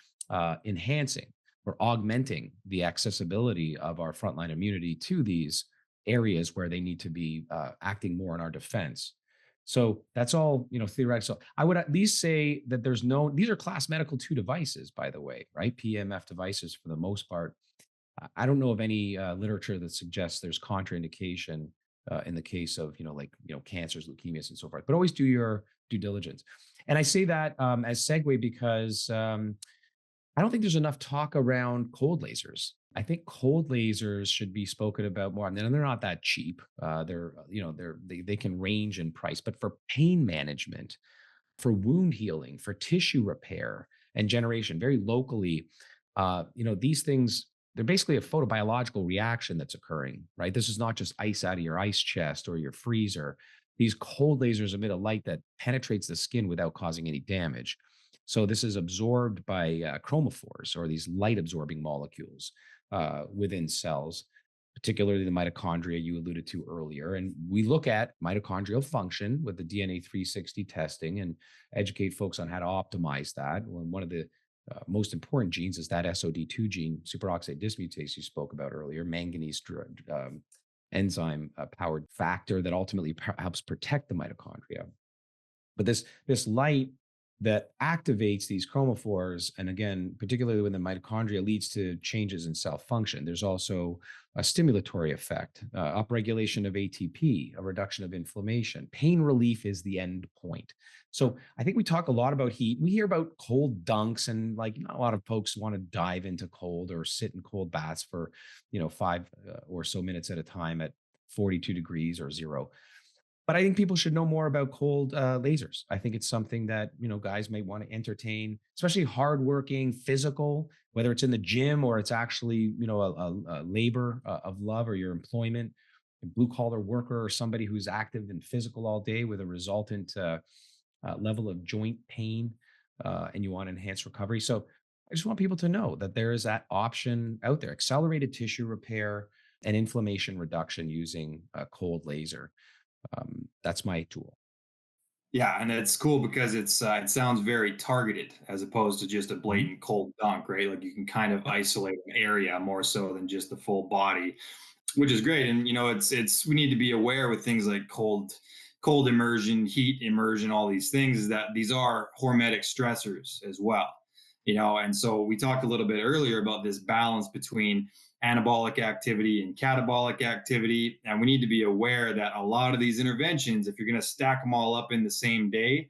enhancing or augmenting the accessibility of our frontline immunity to these areas where they need to be acting more in our defense. So that's all, theoretical. So I would at least say that these are class medical 2 devices, by the way, right? PMF devices for the most part. I don't know of any literature that suggests there's contraindication in the case of, cancers, leukemias, and so forth. But always do your due diligence. And I say that as segue because I don't think there's enough talk around cold lasers. I think cold lasers should be spoken about more. And they're not that cheap. They can range in price, but for pain management, for wound healing, for tissue repair and generation, very locally, these things, they're basically a photobiological reaction that's occurring, right? This is not just ice out of your ice chest or your freezer. These cold lasers emit a light that penetrates the skin without causing any damage. So this is absorbed by chromophores, or these light absorbing molecules within cells, particularly the mitochondria you alluded to earlier. And we look at mitochondrial function with the DNA 360 testing and educate folks on how to optimize that. One of the most important genes is that SOD2 gene, superoxide dismutase you spoke about earlier, manganese enzyme powered factor that ultimately helps protect the mitochondria. But this light that activates these chromophores, and again, particularly when the mitochondria, leads to changes in cell function. There's also a stimulatory effect, upregulation of ATP, a reduction of inflammation. Pain relief is the end point. So I think we talk a lot about heat. We hear about cold dunks, and like not a lot of folks want to dive into cold or sit in cold baths for 5 or so minutes at a time at 42 degrees or zero. But I think people should know more about cold lasers. I think it's something that guys may want to entertain, especially hardworking, physical, whether it's in the gym or it's actually a labor of love or your employment, a blue collar worker or somebody who's active and physical all day with a resultant level of joint pain, and you want enhanced recovery. So I just want people to know that there is that option out there: accelerated tissue repair and inflammation reduction using a cold laser. That's my tool. Yeah, and it's cool because it sounds very targeted as opposed to just a Mhm. blatant cold dunk, right? Like you can kind of Yep. isolate an area more so than just the full body, which is great. And it's we need to be aware with things like cold immersion, heat immersion, all these things, is that these are hormetic stressors as well. And so we talked a little bit earlier about this balance between anabolic activity and catabolic activity. And we need to be aware that a lot of these interventions, if you're going to stack them all up in the same day,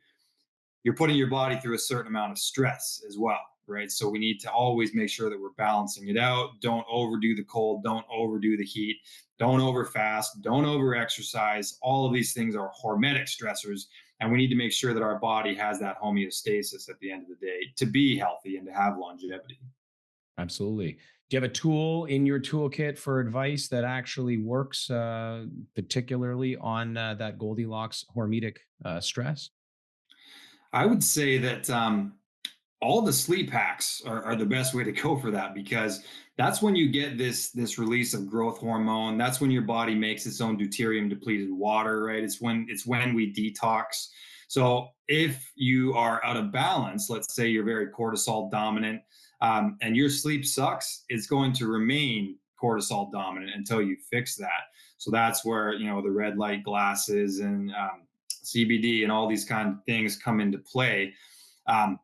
you're putting your body through a certain amount of stress as well, right? So we need to always make sure that we're balancing it out. Don't overdo the cold, don't overdo the heat, don't overfast, don't overexercise. All of these things are hormetic stressors, and we need to make sure that our body has that homeostasis at the end of the day to be healthy and to have longevity. Absolutely. Do you have a tool in your toolkit for advice that actually works, particularly on that Goldilocks hormetic stress? I would say that all the sleep hacks are the best way to go for that, because that's when you get this release of growth hormone. That's when your body makes its own deuterium depleted water, right? It's when we detox. So if you are out of balance, let's say you're very cortisol dominant, and your sleep sucks, it's going to remain cortisol dominant until you fix that. So that's where the red light glasses and CBD and all these kind of things come into play. Um,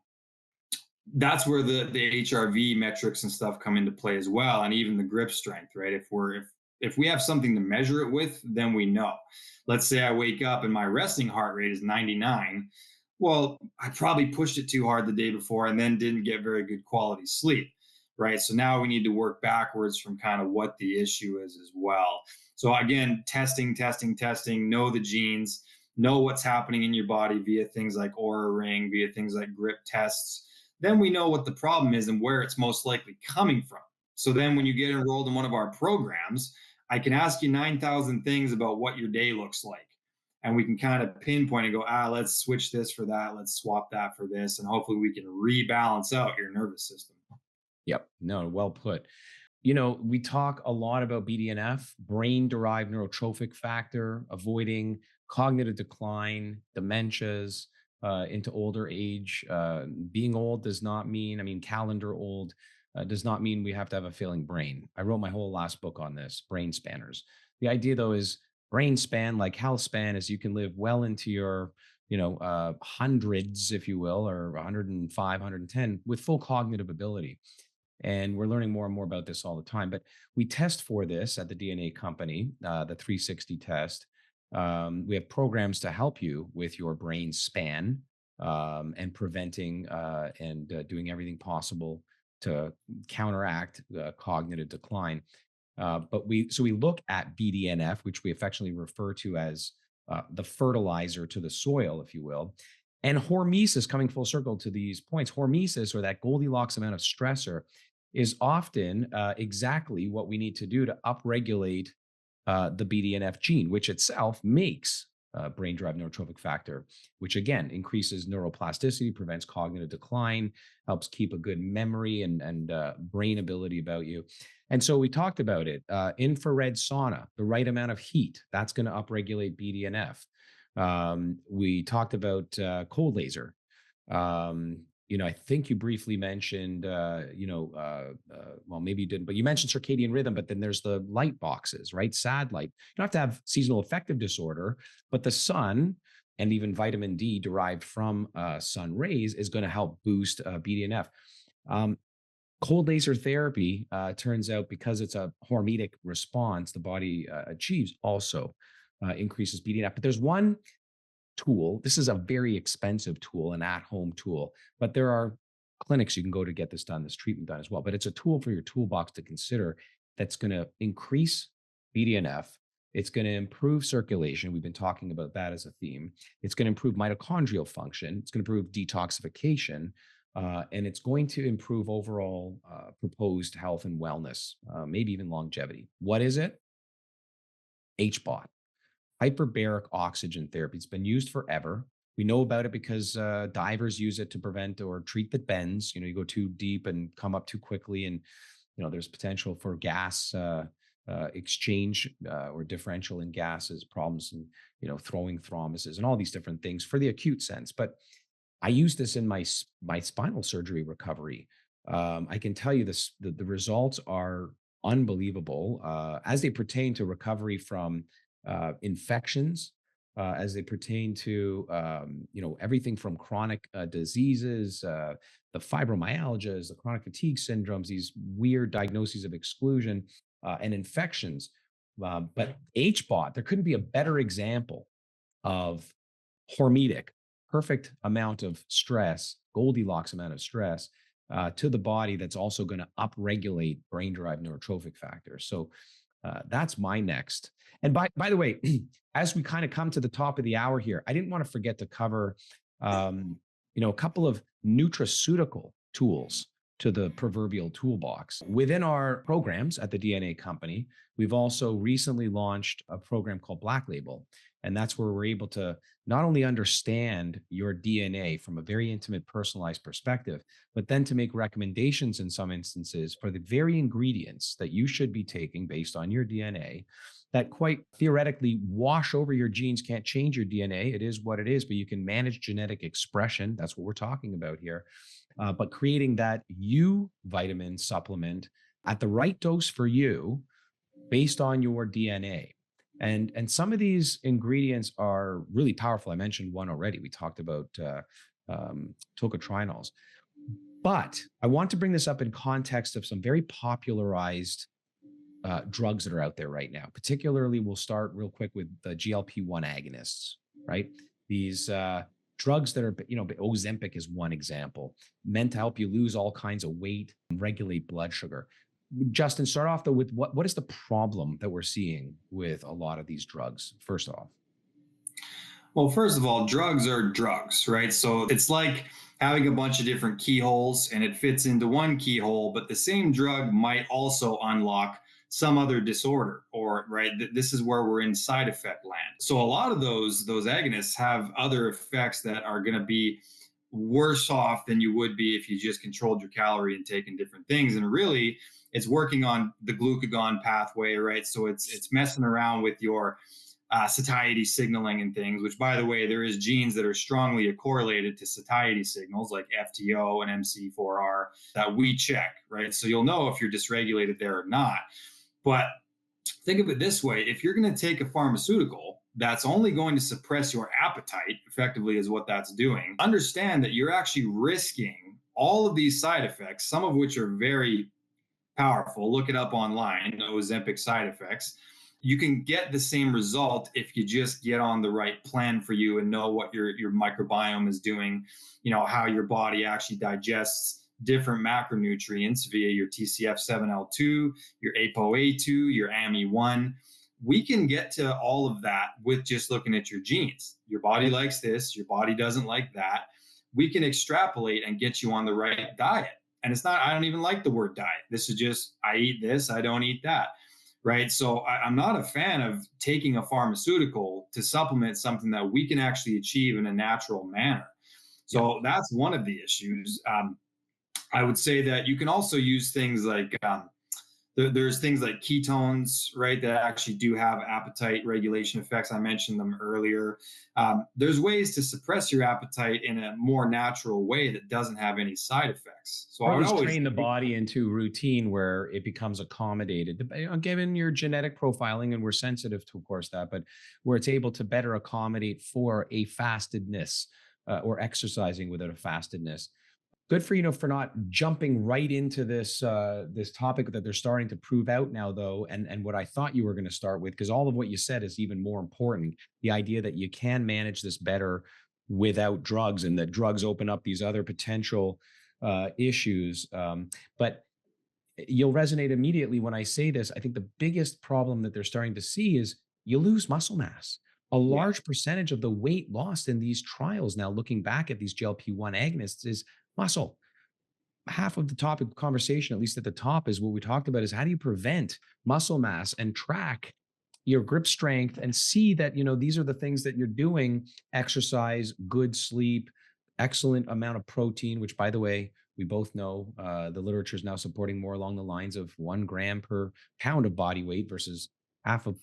that's where the HRV metrics and stuff come into play as well, and even the grip strength, right? If we have something to measure it with, then we know. Let's say I wake up and my resting heart rate is 99. Well, I probably pushed it too hard the day before and then didn't get very good quality sleep, right? So now we need to work backwards from kind of what the issue is as well. So again, testing, know the genes, know what's happening in your body via things like Aura Ring, via things like grip tests. Then we know what the problem is and where it's most likely coming from. So then when you get enrolled in one of our programs, I can ask you 9,000 things about what your day looks like. And we can kind of pinpoint and go, let's switch this for that. Let's swap that for this. And hopefully we can rebalance out your nervous system. Yep. No, well put. We talk a lot about BDNF, brain derived neurotrophic factor, avoiding cognitive decline, dementias into older age. Being old does not mean, calendar old does not mean we have to have a failing brain. I wrote my whole last book on this, Brain Spanners. The idea, though, is brain span, like health span, is you can live well into your hundreds, if you will, or 105, 110 with full cognitive ability. And we're learning more and more about this all the time. But we test for this at the DNA company, the 360 test. We have programs to help you with your brain span, and preventing and doing everything possible to counteract cognitive decline. But we look at BDNF, which we affectionately refer to as the fertilizer to the soil, if you will. And hormesis, coming full circle to these points, hormesis, or that Goldilocks amount of stressor, is often exactly what we need to do to upregulate the BDNF gene, which itself makes brain-derived neurotrophic factor, which again increases neuroplasticity, prevents cognitive decline, helps keep a good memory and brain ability about you. And so we talked about it. Infrared sauna, the right amount of heat, that's going to upregulate BDNF. We talked about cold laser. I think you briefly mentioned, well, maybe you didn't, but you mentioned circadian rhythm, but then there's the light boxes, right? SAD light. You don't have to have seasonal affective disorder, but the sun and even vitamin D derived from sun rays is going to help boost BDNF. Cold laser therapy turns out, because it's a hormetic response the body achieves, also increases BDNF. But there's one tool. This is a very expensive tool, an at-home tool, but there are clinics you can go to get this done, this treatment done as well. But it's a tool for your toolbox to consider that's going to increase BDNF. It's going to improve circulation. We've been talking about that as a theme. It's going to improve mitochondrial function. It's going to improve detoxification. And it's going to improve overall proposed health and wellness, maybe even longevity. What is it? HBOT. Hyperbaric oxygen therapy. It's been used forever. We know about it because divers use it to prevent or treat the bends. You go too deep and come up too quickly, and there's potential for gas exchange or differential in gases, problems, and throwing thrombuses and all these different things for the acute sense. But I use this in my spinal surgery recovery. I can tell you this: the results are unbelievable as they pertain to recovery from infections, as they pertain to everything from chronic diseases, the fibromyalgias, the chronic fatigue syndromes, these weird diagnoses of exclusion and infections. But HBOT, there couldn't be a better example of hormetic, perfect amount of stress, Goldilocks amount of stress to the body that's also going to upregulate brain-derived neurotrophic factors. So that's my next. And by the way, as we kind of come to the top of the hour here, I didn't want to forget to cover, a couple of nutraceutical tools to the proverbial toolbox. Within our programs at the DNA company, we've also recently launched a program called Black Label. And that's where we're able to not only understand your DNA from a very intimate, personalized perspective, but then to make recommendations in some instances for the very ingredients that you should be taking based on your DNA that quite theoretically wash over your genes, can't change your DNA. It is what it is, but you can manage genetic expression. That's what we're talking about here. But creating that U vitamin supplement at the right dose for you based on your DNA. And some of these ingredients are really powerful. I mentioned one already. We talked about tocotrienols. But I want to bring this up in context of some very popularized drugs that are out there right now. Particularly, we'll start real quick with the GLP-1 agonists, right? These drugs that are, Ozempic is one example, meant to help you lose all kinds of weight and regulate blood sugar. Justin, start off though with what is the problem that we're seeing with a lot of these drugs, first off? Well, first of all, drugs are drugs, right? So it's like having a bunch of different keyholes and it fits into one keyhole, but the same drug might also unlock some other disorder, or right. This is where we're in side effect land. So a lot of those agonists have other effects that are going to be worse off than you would be if you just controlled your calorie and taken different things. And really, it's working on the glucagon pathway, right? So it's messing around with your satiety signaling and things, which, by the way, there is genes that are strongly correlated to satiety signals like FTO and MC4R that we check, right? So you'll know if you're dysregulated there or not. But think of it this way: if you're going to take a pharmaceutical that's only going to suppress your appetite, effectively is what that's doing, understand that you're actually risking all of these side effects, some of which are very powerful. Look it up online, Ozempic side effects. You can get the same result if you just get on the right plan for you and know what your microbiome is doing, how your body actually digests different macronutrients via your TCF7L2, your ApoA2, your AME1. We can get to all of that with just looking at your genes. Your body likes this, your body doesn't like that. We can extrapolate and get you on the right diet. And it's not, I don't even like the word diet. This is just, I eat this, I don't eat that, right? So I'm not a fan of taking a pharmaceutical to supplement something that we can actually achieve in a natural manner. Yeah. So that's one of the issues. I would say that you can also use things like there's things like ketones, right, that actually do have appetite regulation effects. I mentioned them earlier. There's ways to suppress your appetite in a more natural way that doesn't have any side effects. So Or I at would least always train the body into routine where it becomes accommodated, given your genetic profiling, and we're sensitive to, of course, that, but where it's able to better accommodate for a fastedness or exercising without a fastedness. Good for for not jumping right into this topic that they're starting to prove out now, though, and what I thought you were going to start with, because all of what you said is even more important. The idea that you can manage this better without drugs, and that drugs open up these other potential issues. But you'll resonate immediately when I say this. I think the biggest problem that they're starting to see is you lose muscle mass. A yeah. large percentage of the weight lost in these trials now, looking back at these GLP-1 agonists, is muscle. Half of the topic of conversation, at least at the top, is what we talked about, is how do you prevent muscle mass and track your grip strength and see that, these are the things that you're doing: exercise, good sleep, excellent amount of protein, which, by the way, we both know the literature is now supporting more along the lines of 1 gram per pound of body weight versus half a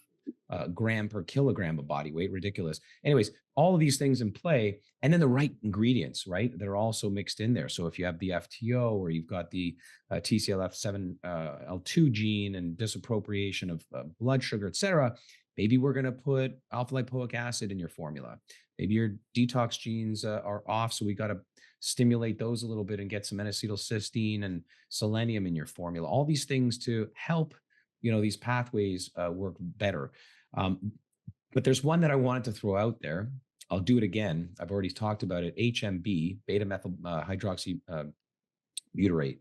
gram per kilogram of body weight. Ridiculous. Anyways, all of these things in play, and then the right ingredients, right, that are also mixed in there. So if you have the FTO, or you've got the TCLF7L2 gene and disappropriation of blood sugar, et cetera, maybe we're going to put alpha lipoic acid in your formula. Maybe your detox genes are off, so we got to stimulate those a little bit and get some N-acetylcysteine and selenium in your formula. All these things to help these pathways work better. But there's one that I wanted to throw out there. I'll do it again. I've already talked about it. HMB, beta methyl hydroxy butyrate.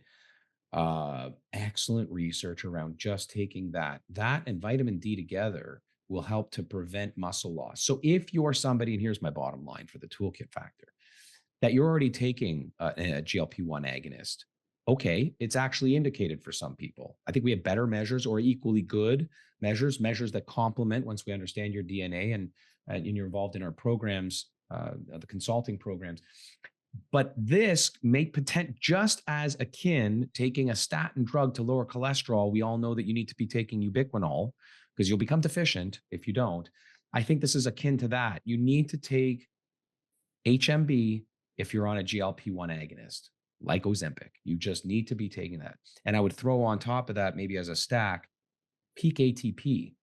Excellent research around just taking that and vitamin D together will help to prevent muscle loss. So if you're somebody, and here's my bottom line for the toolkit factor, that you're already taking a GLP-1 agonist, okay, it's actually indicated for some people. I think we have better measures, or equally good measures that complement once we understand your DNA and you're involved in our programs, the consulting programs. But this may potential just as akin taking a statin drug to lower cholesterol. We all know that you need to be taking ubiquinol because you'll become deficient if you don't. I think this is akin to that. You need to take HMB if you're on a GLP-1 agonist, like Ozempic. You just need to be taking that. And I would throw on top of that, maybe as a stack, peak ATP.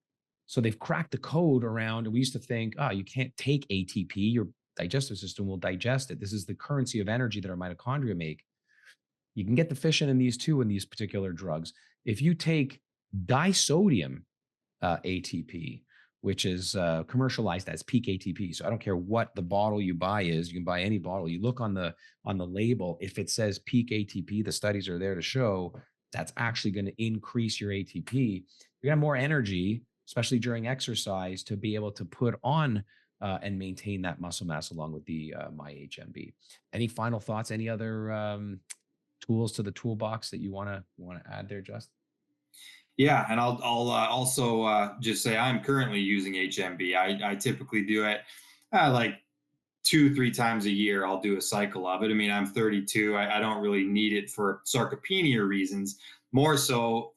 So they've cracked the code around, and we used to think, you can't take ATP. Your digestive system will digest it. This is the currency of energy that our mitochondria make. You can get deficient in these too, in these particular drugs. If you take disodium ATP, which is commercialized as peak ATP. So I don't care what the bottle you buy is. You can buy any bottle. You look on the label. If it says peak ATP, the studies are there to show that's actually going to increase your ATP. You're going to have more energy, especially during exercise, to be able to put on and maintain that muscle mass along with the MyHMB. Any final thoughts? Any other tools to the toolbox that you want to add there, Justin? Yeah, and I'll also just say I'm currently using HMB. I typically do it like 2-3 times a year. I'll do a cycle of it. I mean, I'm 32. I don't really need it for sarcopenia reasons, more so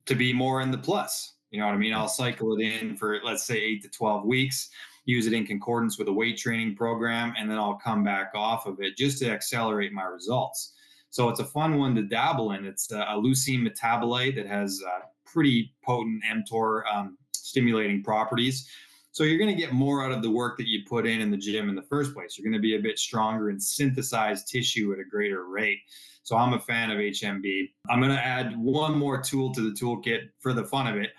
to be more in the plus. You know what I mean? I'll cycle it in for, let's say, 8 to 12 weeks, use it in concordance with a weight training program, and then I'll come back off of it just to accelerate my results. So it's a fun one to dabble in. It's a leucine metabolite that has pretty potent mTOR stimulating properties. So you're going to get more out of the work that you put in the gym in the first place. You're going to be a bit stronger and synthesize tissue at a greater rate. So I'm a fan of HMB. I'm going to add one more tool to the toolkit for the fun of it.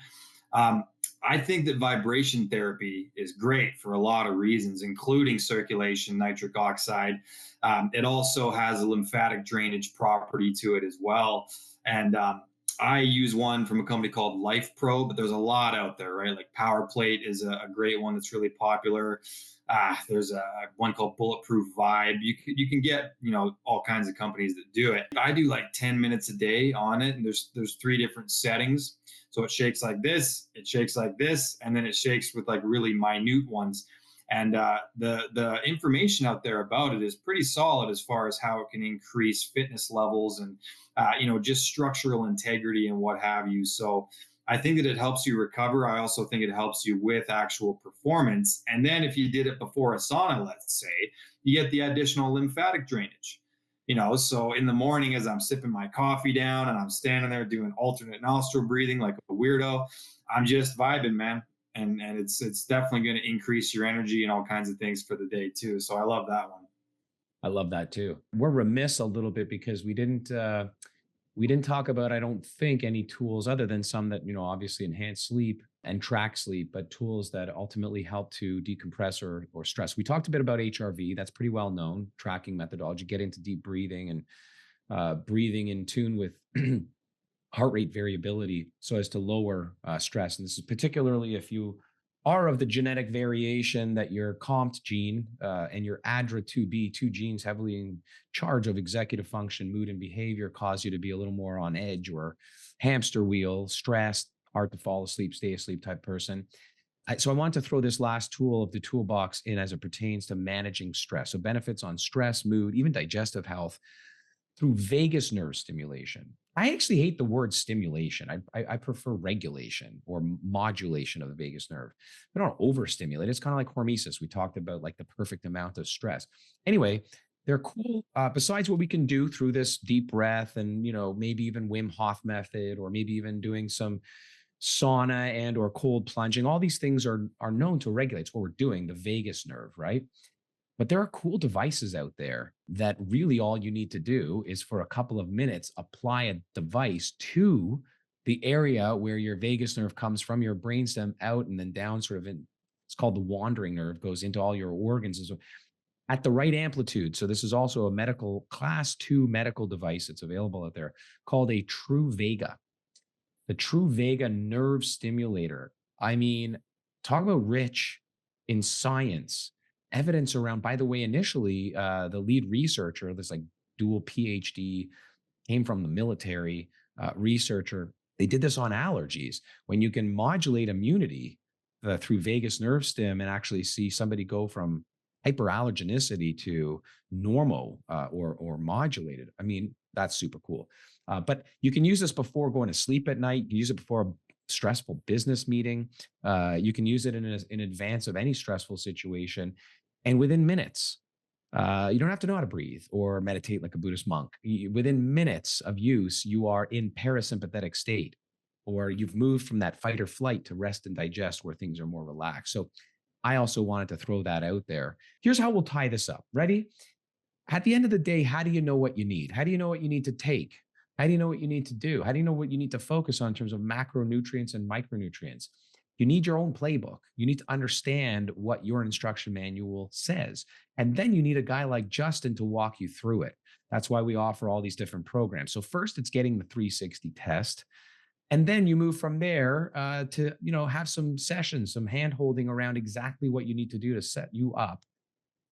I think that vibration therapy is great for a lot of reasons, including circulation, nitric oxide. It also has a lymphatic drainage property to it as well. And I use one from a company called Life Pro, but there's a lot out there, right? Like Power Plate is a great one that's really popular. There's a one called Bulletproof Vibe. You can get all kinds of companies that do it. I do like 10 minutes a day on it, and there's three different settings. So it shakes like this, it shakes like this, and then it shakes with like really minute ones. And the information out there about it is pretty solid as far as how it can increase fitness levels and just structural integrity and what have you. So I think that it helps you recover. I also think it helps you with actual performance. And then if you did it before a sauna, let's say, you get the additional lymphatic drainage. So in the morning, as I'm sipping my coffee down and I'm standing there doing alternate nostril breathing like a weirdo, I'm just vibing, man. And it's definitely going to increase your energy and all kinds of things for the day too. So I love that one. I love that too. We're remiss a little bit because we didn't talk about, I don't think, any tools other than some that, obviously enhance sleep and track sleep, but tools that ultimately help to decompress or stress. We talked a bit about HRV. That's pretty well known tracking methodology. Get into deep breathing and breathing in tune with heart rate variability so as to lower stress. And this is particularly if you are of the genetic variation that your COMT gene and your ADRA2B, two genes heavily in charge of executive function, mood, and behavior, cause you to be a little more on edge or hamster wheel, stressed, hard to fall asleep, stay asleep type person. So I want to throw this last tool of the toolbox in as it pertains to managing stress. So benefits on stress, mood, even digestive health through vagus nerve stimulation. I actually hate the word stimulation. I prefer regulation or modulation of the vagus nerve. We don't overstimulate. It's kind of like hormesis. We talked about like the perfect amount of stress. Anyway, they're cool. Besides what we can do through this deep breath and, maybe even Wim Hof method, or maybe even doing some sauna and or cold plunging, all these things are known to regulate. It's what we're doing, the vagus nerve, right? But there are cool devices out there that really all you need to do is for a couple of minutes, apply a device to the area where your vagus nerve comes from your brainstem out and then down sort of in, it's called the wandering nerve, goes into all your organs at the right amplitude. So this is also a medical class 2 medical device that's available out there called a True Vega. The True Vega nerve stimulator. I mean, talk about rich in science, evidence around, by the way, initially, the lead researcher, this like dual PhD, came from the military researcher. They did this on allergies. When you can modulate immunity through vagus nerve stim and actually see somebody go from hyperallergenicity to normal or modulated. I mean, that's super cool. But you can use this before going to sleep at night. You can use it before a stressful business meeting. You can use it in advance of any stressful situation. And within minutes, you don't have to know how to breathe or meditate like a Buddhist monk. Within minutes of use, you are in parasympathetic state, or you've moved from that fight or flight to rest and digest where things are more relaxed. So I also wanted to throw that out there. Here's how we'll tie this up. Ready? At the end of the day, how do you know what you need? How do you know what you need to take? How do you know what you need to do? How do you know what you need to focus on in terms of macronutrients and micronutrients? You need your own playbook. You need to understand what your instruction manual says. And then you need a guy like Justin to walk you through it. That's why we offer all these different programs. So first, it's getting the 360 test. And then you move from there to have some sessions, some hand holding around exactly what you need to do to set you up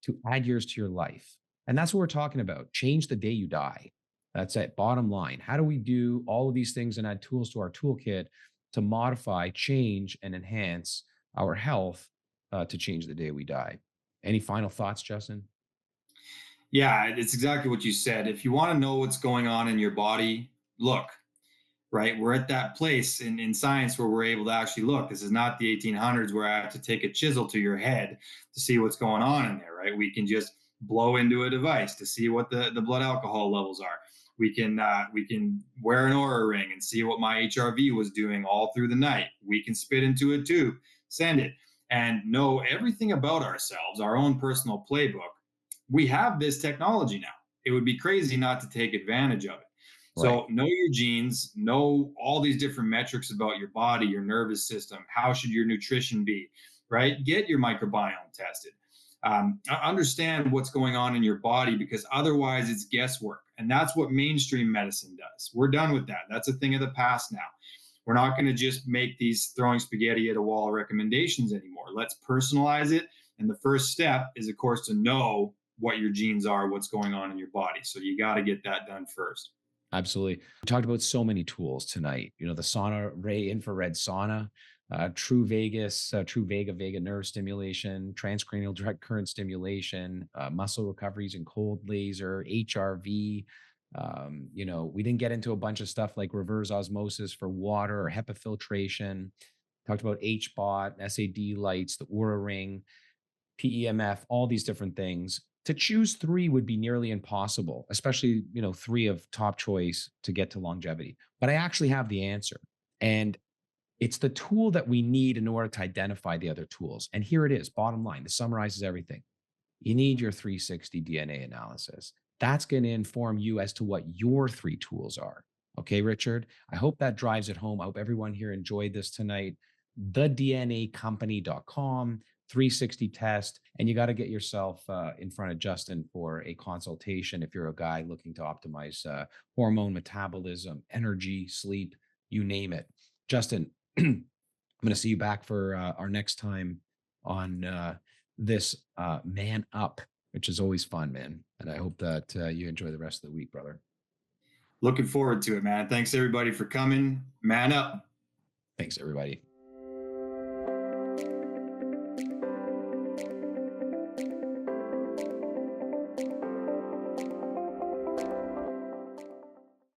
to add years to your life. And that's what we're talking about. Change the day you die. That's it. Bottom line. How do we do all of these things and add tools to our toolkit to modify, change, and enhance our health to change the day we die? Any final thoughts, Justin? Yeah, it's exactly what you said. If you want to know what's going on in your body, look, right? We're at that place in science where we're able to actually look. This is not the 1800s where I have to take a chisel to your head to see what's going on in there, right? We can just blow into a device to see what the blood alcohol levels are. We can wear an Oura ring and see what my HRV was doing all through the night. We can spit into a tube, send it, and know everything about ourselves, our own personal playbook. We have this technology now. It would be crazy not to take advantage of it. Right. So know your genes, know all these different metrics about your body, your nervous system. How should your nutrition be, right? Get your microbiome tested. Understand what's going on in your body, because otherwise it's guesswork. And that's what mainstream medicine does. We're done with that. That's a thing of the past now. We're not going to just make these throwing spaghetti at a wall recommendations anymore. Let's personalize it. And the first step is, of course, to know what your genes are, what's going on in your body. So you got to get that done first. Absolutely. We talked about so many tools tonight. You know, the sauna ray infrared sauna, true Vegas, true Vega nerve stimulation, transcranial direct current stimulation, muscle recoveries and cold laser, HRV. You know, we didn't get into a bunch of stuff like reverse osmosis for water or HEPA filtration. Talked about HBOT, SAD lights, the Oura ring, PEMF, all these different things. To choose three would be nearly impossible, especially, you know, three of top choice to get to longevity. But I actually have the answer. And it's the tool that we need in order to identify the other tools. And here it is, bottom line. This summarizes everything. You need your 360 DNA analysis. That's going to inform you as to what your three tools are. Okay, Richard? I hope that drives it home. I hope everyone here enjoyed this tonight. TheDNAcompany.com, 360 test, and you got to get yourself in front of Justin for a consultation if you're a guy looking to optimize hormone metabolism, energy, sleep, you name it. Justin, I'm going to see you back for our next time on this Man Up, which is always fun, man. And I hope that you enjoy the rest of the week, brother. Looking forward to it, man. Thanks everybody for coming. Man up. Thanks, everybody.